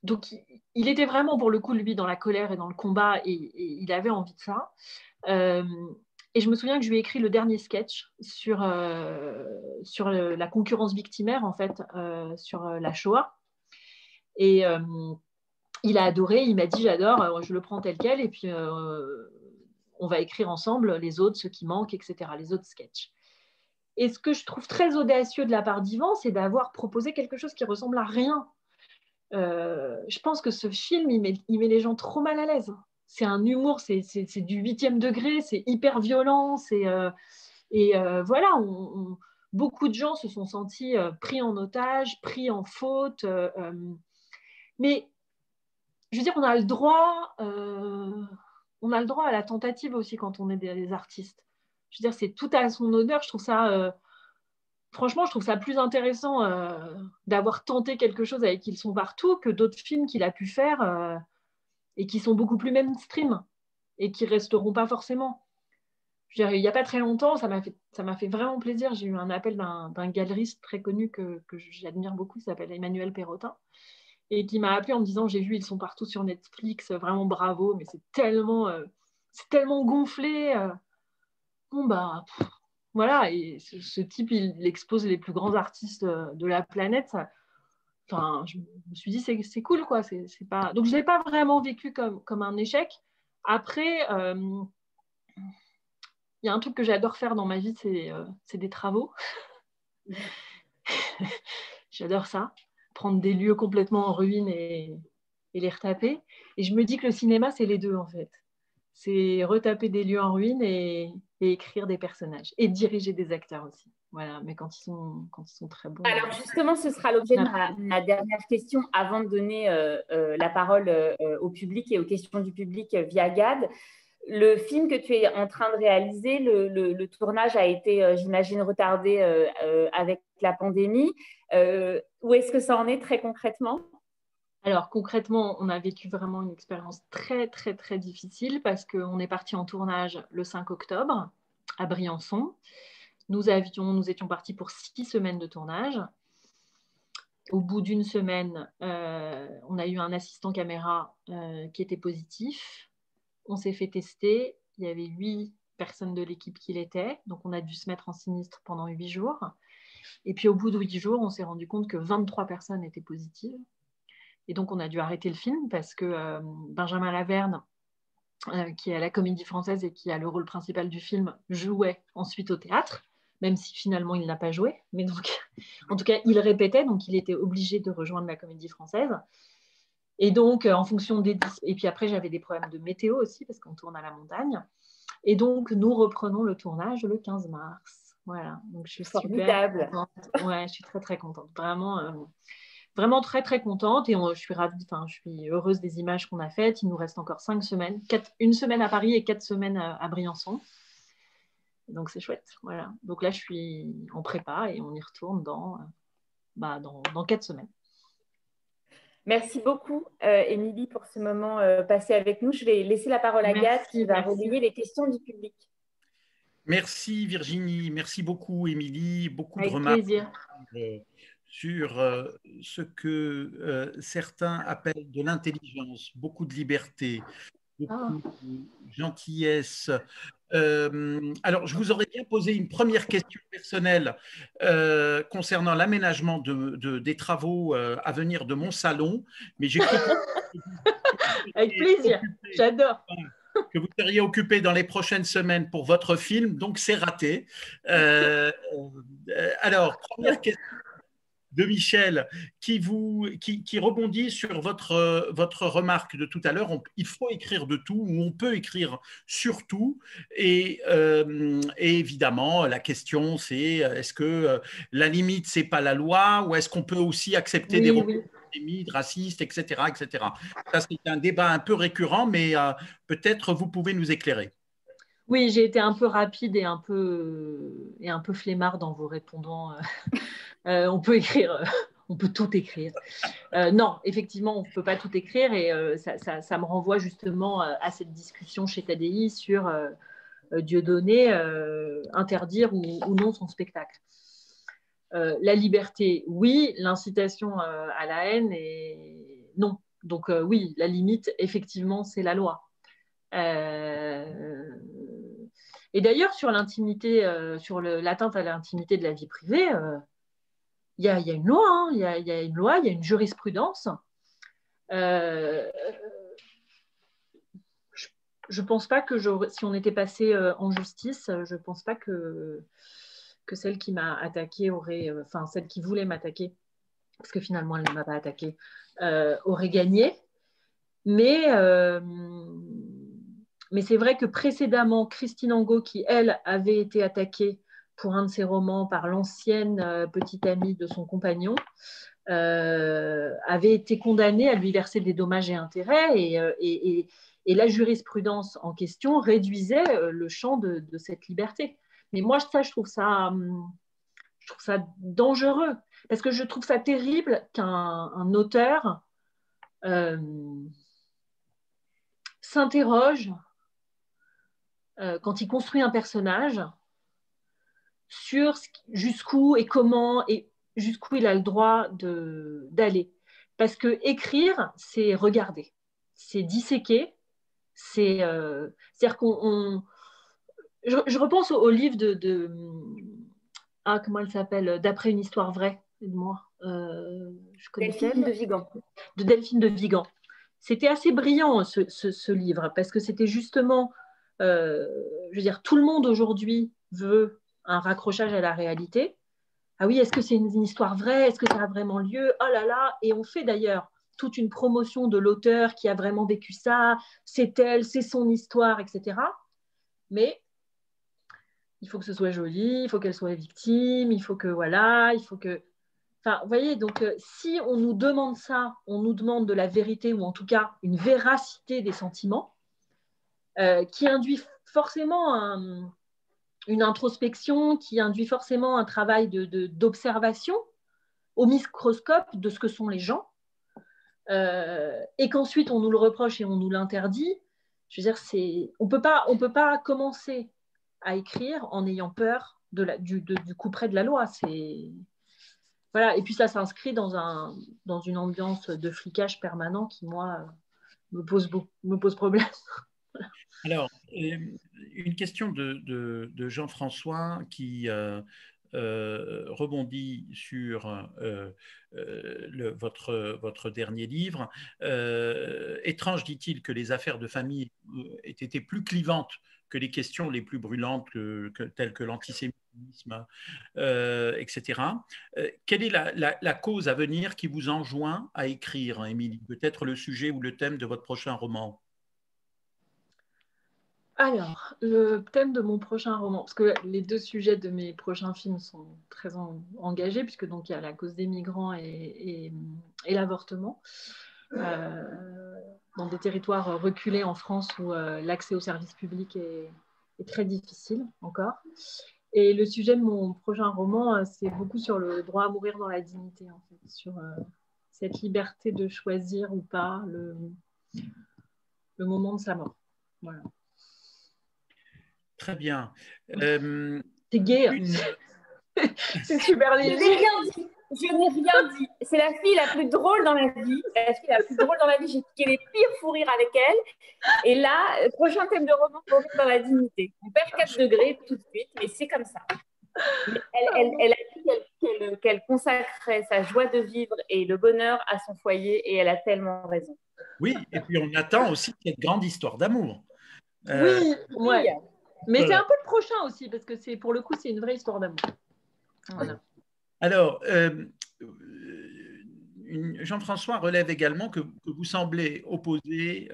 Donc, il était vraiment, pour le coup, lui, dans la colère et dans le combat, et il avait envie de ça. Et je me souviens que je lui ai écrit le dernier sketch sur la concurrence victimaire, en fait, sur la Shoah. Et il a adoré, il m'a dit j'adore, je le prends tel quel, et puis on va écrire ensemble les autres, ceux qui manquent, etc., les autres sketchs. Et ce que je trouve très audacieux de la part d'Yvan, c'est d'avoir proposé quelque chose qui ressemble à rien. Je pense que ce film, il met les gens trop mal à l'aise. C'est un humour, c'est du 8e degré, c'est hyper violent, voilà, beaucoup de gens se sont sentis pris en otage, pris en faute. Mais je veux dire, on a le droit à la tentative aussi quand on est des artistes. Je veux dire, c'est tout à son honneur. Je trouve ça, franchement, je trouve ça plus intéressant d'avoir tenté quelque chose avec Ils sont partout que d'autres films qu'il a pu faire et qui sont beaucoup plus mainstream et qui resteront pas forcément. Je veux dire, il n'y a pas très longtemps, ça m'a fait vraiment plaisir. J'ai eu un appel d'un galeriste très connu que j'admire beaucoup, qui s'appelle Emmanuel Perrotin, et qui m'a appelé en me disant j'ai vu Ils sont partout sur Netflix, vraiment bravo, mais c'est tellement gonflé. bon, bah, voilà, et ce type, il expose les plus grands artistes de la planète. Enfin, je me suis dit, c'est cool, quoi. C'est pas... Donc, je ne l'ai pas vraiment vécu comme un échec. Après, il y a un truc que j'adore faire dans ma vie, c'est des travaux. J'adore ça. Prendre des lieux complètement en ruine et les retaper. Et je me dis que le cinéma, c'est les deux, en fait. C'est retaper des lieux en ruine et écrire des personnages. Et diriger des acteurs aussi. Voilà, mais quand ils sont très bons. Alors justement, ce sera l'objet de ma dernière question avant de donner la parole au public et aux questions du public via GAD. Le film que tu es en train de réaliser, le tournage a été, j'imagine, retardé avec la pandémie. Où est-ce que ça en est très concrètement? Alors concrètement, on a vécu vraiment une expérience très, très, très difficile parce qu'on est parti en tournage le 5 octobre à Briançon. Nous étions partis pour 6 semaines de tournage. Au bout d'une semaine, on a eu un assistant caméra qui était positif. On s'est fait tester. Il y avait 8 personnes de l'équipe qui l'étaient. Donc, on a dû se mettre en sinistre pendant 8 jours. Et puis, au bout de 8 jours, on s'est rendu compte que 23 personnes étaient positives. Et donc, on a dû arrêter le film parce que Benjamin Laverne, qui est à la Comédie Française et qui a le rôle principal du film, jouait ensuite au théâtre, même si finalement, il n'a pas joué. Mais donc, en tout cas, il répétait, donc il était obligé de rejoindre la Comédie Française. Et donc, en fonction des... Et puis après, j'avais des problèmes de météo aussi, parce qu'on tourne à la montagne. Et donc, nous reprenons le tournage le 15 mars. Voilà, donc je suis Formidable. Super contente. Ouais, je suis très, très contente. Vraiment très, très contente. Et je suis heureuse des images qu'on a faites. Il nous reste encore 5 semaines. Une semaine à Paris et 4 semaines à Briançon. Donc, c'est chouette. Voilà. Donc là, je suis en prépa et on y retourne dans 4 semaines. Merci beaucoup, Émilie, pour ce moment passé avec nous. Je vais laisser la parole à Gad qui va relayer les questions du public. Merci Virginie, merci beaucoup Émilie, beaucoup avec de remarques plaisir. sur ce que certains appellent de l'intelligence, beaucoup de liberté, beaucoup de gentillesse. Alors, je vous aurais bien posé une première question personnelle concernant l'aménagement des travaux à venir de mon salon, mais j'ai cru avec plaisir, j'adore. Que vous seriez occupé dans les prochaines semaines pour votre film, donc c'est raté. Alors, première question de Michel, qui rebondit sur votre remarque de tout à l'heure. Il faut écrire de tout, ou on peut écrire sur tout. Et évidemment, la question, c'est est-ce que la limite, c'est pas la loi, ou est-ce qu'on peut aussi accepter des propos antisémites, racistes, etc., etc. Ça, c'est un débat un peu récurrent, mais peut-être vous pouvez nous éclairer. Oui, j'ai été un peu rapide et un peu flemmard dans vos répondants. On peut écrire, on peut tout écrire. Non, effectivement, on ne peut pas tout écrire et ça me renvoie justement à cette discussion chez TADI sur Dieudonné, interdire ou non son spectacle. La liberté, oui. L'incitation à la haine, non. Donc oui, la limite, effectivement, c'est la loi. Et d'ailleurs, sur l'intimité, sur l'atteinte à l'intimité de la vie privée, il y a une loi, hein, il y a une loi, il y a une jurisprudence. Je ne pense pas que si on était passé en justice, je ne pense pas que celle qui m'a attaquée celle qui voulait m'attaquer, parce que finalement elle ne m'a pas attaquée, aurait gagné. Mais c'est vrai que précédemment, Christine Angot, qui elle avait été attaquée pour un de ses romans par l'ancienne petite amie de son compagnon, avait été condamnée à lui verser des dommages et intérêts et la jurisprudence en question réduisait le champ de cette liberté. Mais moi, je trouve ça dangereux parce que je trouve ça terrible qu'un auteur s'interroge quand il construit un personnage sur jusqu'où et comment et jusqu'où il a le droit d'aller. Parce que écrire, c'est regarder, c'est disséquer, c'est-à-dire qu'on Je repense au livre comment elle s'appelle, D'après une histoire vraie, aide-moi. Je connais Delphine de Vigan. De Delphine de Vigan. C'était assez brillant ce livre parce que c'était justement, je veux dire, tout le monde aujourd'hui veut un raccrochage à la réalité. Ah oui, est-ce que c'est une histoire vraie? Est-ce que ça a vraiment lieu? Oh là là! Et on fait d'ailleurs toute une promotion de l'auteur qui a vraiment vécu ça, c'est elle, c'est son histoire, etc. Mais il faut que ce soit joli, il faut qu'elle soit victime, il faut que voilà, il faut que. Enfin, vous voyez, donc si on nous demande ça, on nous demande de la vérité ou en tout cas une véracité des sentiments qui induit forcément une introspection, qui induit forcément un travail d'observation au microscope de ce que sont les gens, et qu'ensuite on nous le reproche et on nous l'interdit. Je veux dire, on peut pas commencer à écrire en ayant peur du couperet de la loi. Voilà. Et puis ça s'inscrit dans une ambiance de flicage permanent qui, moi, me pose problème. Alors, une question de Jean-François qui rebondit sur votre dernier livre. Étrange, dit-il, que les affaires de famille aient été plus clivantes que les questions les plus brûlantes telles que l'antisémitisme, etc. Quelle est la cause à venir qui vous enjoint à écrire, Émilie? Peut-être le sujet ou le thème de votre prochain roman? Alors, le thème de mon prochain roman, parce que les deux sujets de mes prochains films sont très engagés, puisque donc il y a la cause des migrants et l'avortement, dans des territoires reculés en France où l'accès aux services publics est très difficile encore. Et le sujet de mon prochain roman, c'est beaucoup sur le droit à mourir dans la dignité, en fait, sur cette liberté de choisir ou pas le moment de sa mort. Voilà. Très bien. C'est gay. C'est super léger. Je n'ai rien dit. Je n'ai rien dit. C'est la fille la plus drôle dans la vie. La fille la plus drôle dans la vie. J'ai piqué les pires fous rires avec elle. Et là, prochain thème de roman, mourir dans la dignité. On perd 4 degrés tout de suite, mais c'est comme ça. Elle a dit qu'elle consacrait sa joie de vivre et le bonheur à son foyer, et elle a tellement raison. Oui, et puis on attend aussi cette grande histoire d'amour. Oui, ouais. Mais c'est un peu le prochain aussi, parce que pour le coup, c'est une vraie histoire d'amour. Voilà. Alors, Jean-François relève également que vous semblez opposer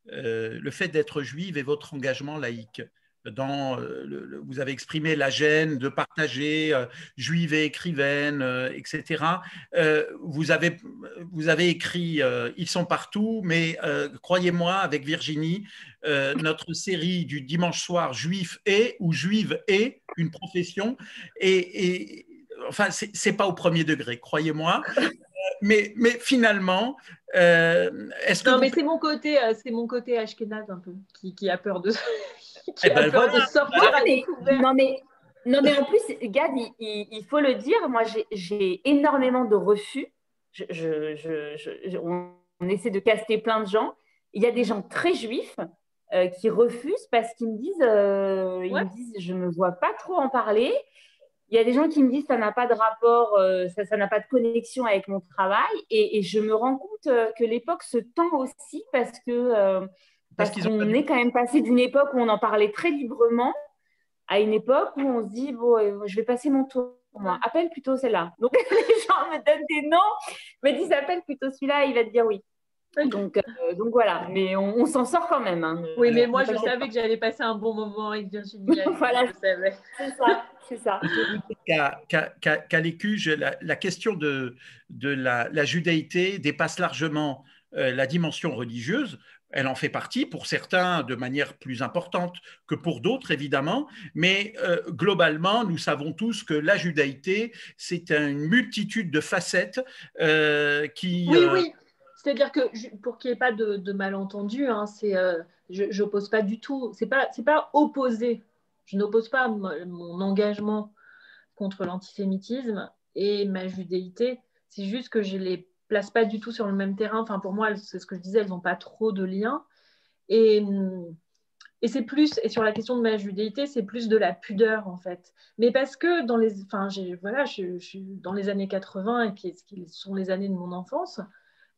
le fait d'être juive et votre engagement laïque. Vous avez exprimé la gêne de partager juive et écrivaine, etc. Vous avez écrit Ils sont partout, mais croyez-moi, avec Virginie, notre série du dimanche soir, Juif est ou Juive est une profession, et enfin, c'est pas au premier degré, croyez-moi. Mais finalement, est-ce que non, mais c'est mon côté ashkénaze un peu qui a peur de sortir à découvert. Non, mais en plus, Gad, il faut le dire, moi j'ai énormément de refus. On essaie de caster plein de gens. Il y a des gens très juifs qui refusent parce qu'ils me disent, je ne me vois pas trop en parler. Il y a des gens qui me disent ça n'a pas de rapport, ça n'a pas de connexion avec mon travail. Et je me rends compte que l'époque se tend aussi parce qu'on est quand même passé d'une époque où on en parlait très librement à une époque où on se dit, bon, je vais passer mon tour. Moi, appelle plutôt celle-là. Donc, les gens me donnent des noms, me disent, appelle plutôt celui-là, il va te dire oui. Donc voilà, mais on s'en sort quand même. Hein. Oui, mais moi, je savais que j'allais passer un bon moment avec Virginie. Voilà, je savais. C'est ça. Qu'à l'Écuge, la question de la judaïté dépasse largement la dimension religieuse. Elle en fait partie, pour certains de manière plus importante que pour d'autres, évidemment, mais globalement, nous savons tous que la judaïté, c'est une multitude de facettes qui… Oui. C'est-à-dire que, pour qu'il n'y ait pas de malentendu, hein, je n'oppose pas du tout, c'est pas opposé. Je n'oppose pas mon engagement contre l'antisémitisme et ma judéité. C'est juste que je ne les place pas du tout sur le même terrain. Enfin, pour moi, c'est ce que je disais, elles n'ont pas trop de lien. Et Et c'est plus, et sur la question de ma judéité, c'est plus de la pudeur, en fait. Mais parce que dans les, enfin, voilà, je suis dans les années 80 et qui sont les années de mon enfance,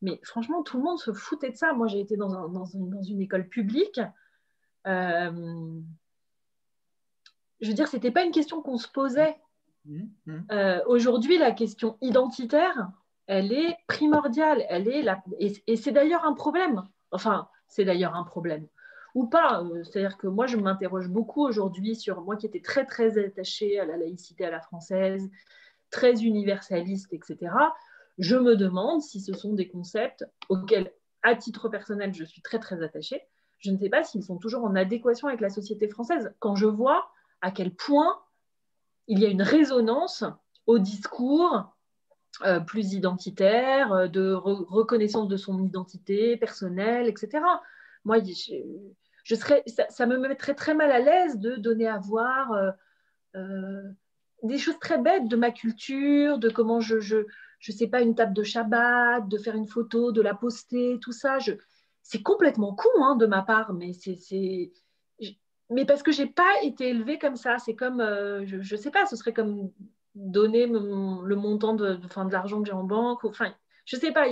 mais franchement, tout le monde se foutait de ça. Moi, j'ai été dans une école publique. Je veux dire, c'était pas une question qu'on se posait. Aujourd'hui, la question identitaire, elle est primordiale. Elle est et c'est d'ailleurs un problème. Enfin, c'est d'ailleurs un problème. Ou pas. C'est-à-dire que moi, je m'interroge beaucoup aujourd'hui sur moi qui étais très, très attachée à la laïcité à la française, très universaliste, etc. Je me demande si ce sont des concepts auxquels, à titre personnel, je suis très, très attachée. Je ne sais pas s'ils sont toujours en adéquation avec la société française. Quand je vois à quel point il y a une résonance au discours plus identitaire, de reconnaissance de son identité personnelle, etc. Moi, ça me mettrait très mal à l'aise de donner à voir des choses très bêtes de ma culture, de comment je sais pas, une table de Shabbat, de faire une photo, de la poster, tout ça. C'est complètement con hein, de ma part, mais mais parce que j'ai pas été élevée comme ça. C'est comme, je sais pas, ce serait comme donner le montant de l'argent que j'ai en banque. Enfin, je sais pas.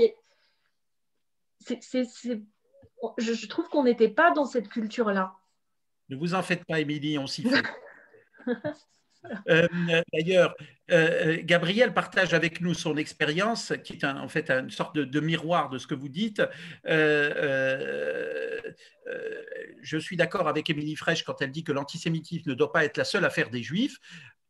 Je trouve qu'on n'était pas dans cette culture-là. Ne vous en faites pas, Émilie, on s'y fait. D'ailleurs, Gabriel partage avec nous son expérience, qui est en fait une sorte de miroir de ce que vous dites. Je suis d'accord avec Émilie Frêche quand elle dit que l'antisémitisme ne doit pas être la seule affaire des Juifs.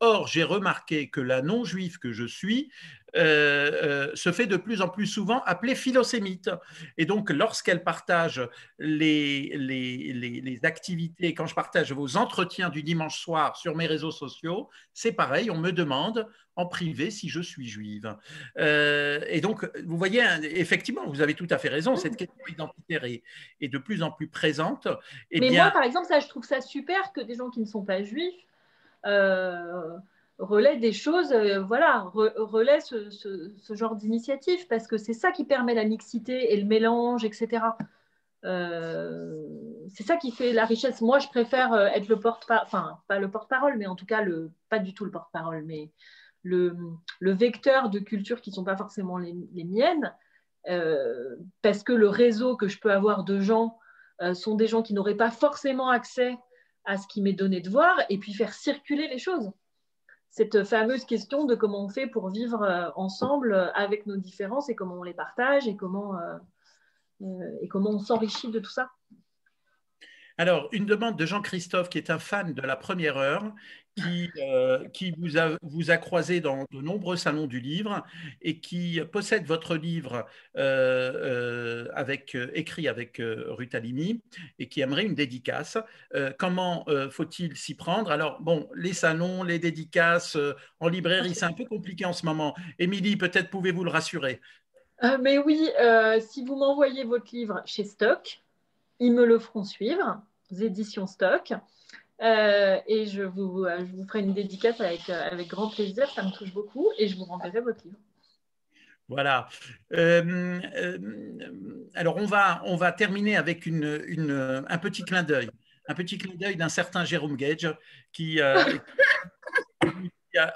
Or, j'ai remarqué que la non-juive que je suis se fait de plus en plus souvent appeler philosémite. Et donc, lorsqu'elle partage les activités, quand je partage vos entretiens du dimanche soir sur mes réseaux sociaux, c'est pareil, on me demande en privé si je suis juive. Et donc, vous voyez, effectivement, vous avez tout à fait raison, cette question identitaire est de plus en plus présente. Mais moi, par exemple, ça, je trouve ça super que des gens qui ne sont pas juifs relaient des choses, relaient ce genre d'initiative, parce que c'est ça qui permet la mixité et le mélange, etc. C'est ça qui fait la richesse. Moi, je préfère être le porte-parole, enfin, pas le porte-parole, mais en tout cas, pas du tout le porte-parole, mais le vecteur de cultures qui ne sont pas forcément les miennes, parce que le réseau que je peux avoir de gens sont des gens qui n'auraient pas forcément accès à ce qui m'est donné de voir, et puis faire circuler les choses. Cette fameuse question de comment on fait pour vivre ensemble avec nos différences et comment on les partage et comment on s'enrichit de tout ça. Alors, une demande de Jean-Christophe, qui est un fan de la première heure, qui vous a croisé dans de nombreux salons du livre et qui possède votre livre écrit avec Ruth Halimi et qui aimerait une dédicace. Comment faut-il s'y prendre? Alors, bon, les salons, les dédicaces en librairie, c'est un peu compliqué en ce moment. Émilie, peut-être pouvez-vous le rassurer? Mais oui, si vous m'envoyez votre livre chez Stock, ils me le feront suivre, les éditions Stock. Et je vous ferai une dédicace avec grand plaisir, ça me touche beaucoup, et je vous renverrai votre livre. Voilà. Alors, on va terminer avec un petit clin d'œil. Un petit clin d'œil d'un certain Jérôme Gage qui a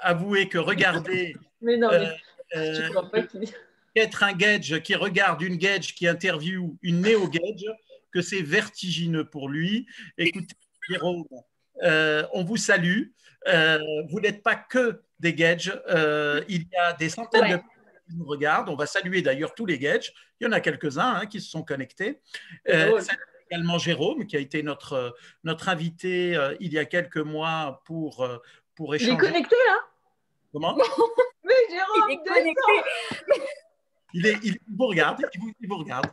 avoué que regarder mais non, mais je crois pas qu'il... être un Gage qui regarde une Gage qui interviewe une néo-Gage, que c'est vertigineux pour lui. Écoutez, Jérôme, on vous salue. Vous n'êtes pas que des Gages. Il y a des centaines de personnes qui nous regardent. On va saluer d'ailleurs tous les Gages. Il y en a quelques-uns qui se sont connectés. Salut également Jérôme, qui a été notre invité il y a quelques mois pour échanger. Il est connecté, là? Comment? Mais Jérôme, il est connecté. Il vous regarde. Il vous regarde.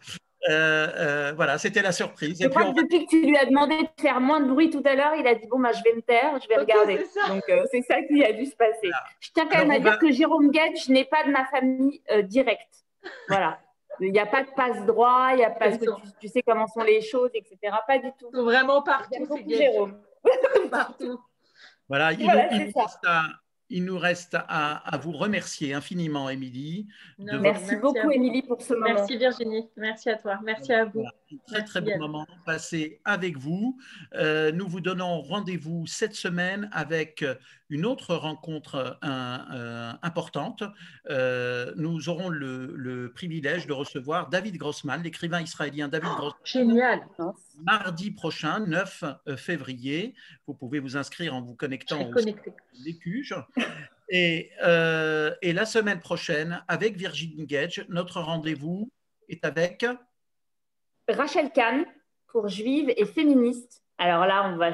Voilà, c'était la surprise. Je crois que depuis que tu lui as demandé de faire moins de bruit tout à l'heure, il a dit bon, bah, je vais me taire, je vais regarder. Donc, c'est ça qui a dû se passer. Voilà. Je tiens quand même à dire que Jérôme Gage n'est pas de ma famille directe. Voilà. Il n'y a pas de passe-droit, il n'y a pas de tu sais comment sont les choses, etc. Pas du tout. Ils sont vraiment partout, c'est Jérôme. Partout. Voilà, il nous reste il nous reste à vous remercier infiniment, Émilie. Merci beaucoup, Émilie, pour ce moment. Merci Virginie, merci à toi, merci à vous. Voilà, un très bon moment passé avec vous. Nous vous donnons rendez-vous cette semaine avec une autre rencontre importante. Nous aurons le privilège de recevoir David Grossman, l'écrivain israélien David Grossman. Génial. Mardi prochain, 9 février. Vous pouvez vous inscrire en vous connectant au l'Écuge. Et la semaine prochaine, avec Virginie Gage, notre rendez-vous est avec Rachel Kahn pour Juive et féministe. Alors là, on va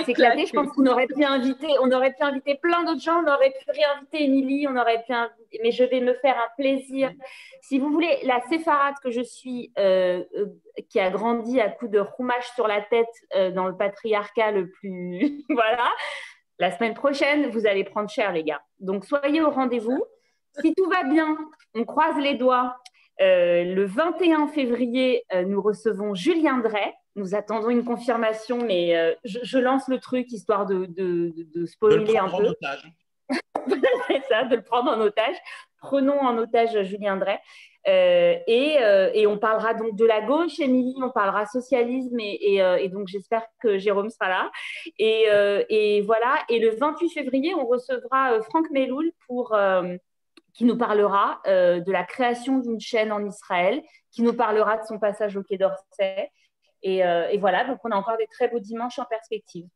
s'éclater. Je pense qu'on aurait pu inviter plein d'autres gens. On aurait pu réinviter Émilie, mais je vais me faire un plaisir. Si vous voulez, la séfarade que je suis, qui a grandi à coups de chumash sur la tête dans le patriarcat le plus… voilà. La semaine prochaine, vous allez prendre cher, les gars. Donc, soyez au rendez-vous. Si tout va bien, on croise les doigts. Le 21 février, nous recevons Julien Drey. Nous attendons une confirmation, mais je lance le truc histoire de spoiler un peu. C'est ça, de le prendre en otage. Prenons en otage Julien Drey. Et on parlera donc de la gauche, Émilie, on parlera socialisme et donc j'espère que Jérôme sera là. Et voilà. Et le 28 février, on recevra Franck Meloul qui nous parlera de la création d'une chaîne en Israël, qui nous parlera de son passage au Quai d'Orsay. Et voilà, donc on a encore des très beaux dimanches en perspective.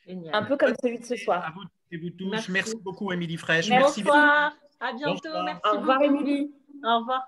Génial. Un peu comme celui de ce soir. À vous et vous tous. Merci beaucoup, Émilie Fraîche. Merci. Bonsoir. À bientôt. Bonsoir. Merci. Au revoir, Émilie. Au revoir.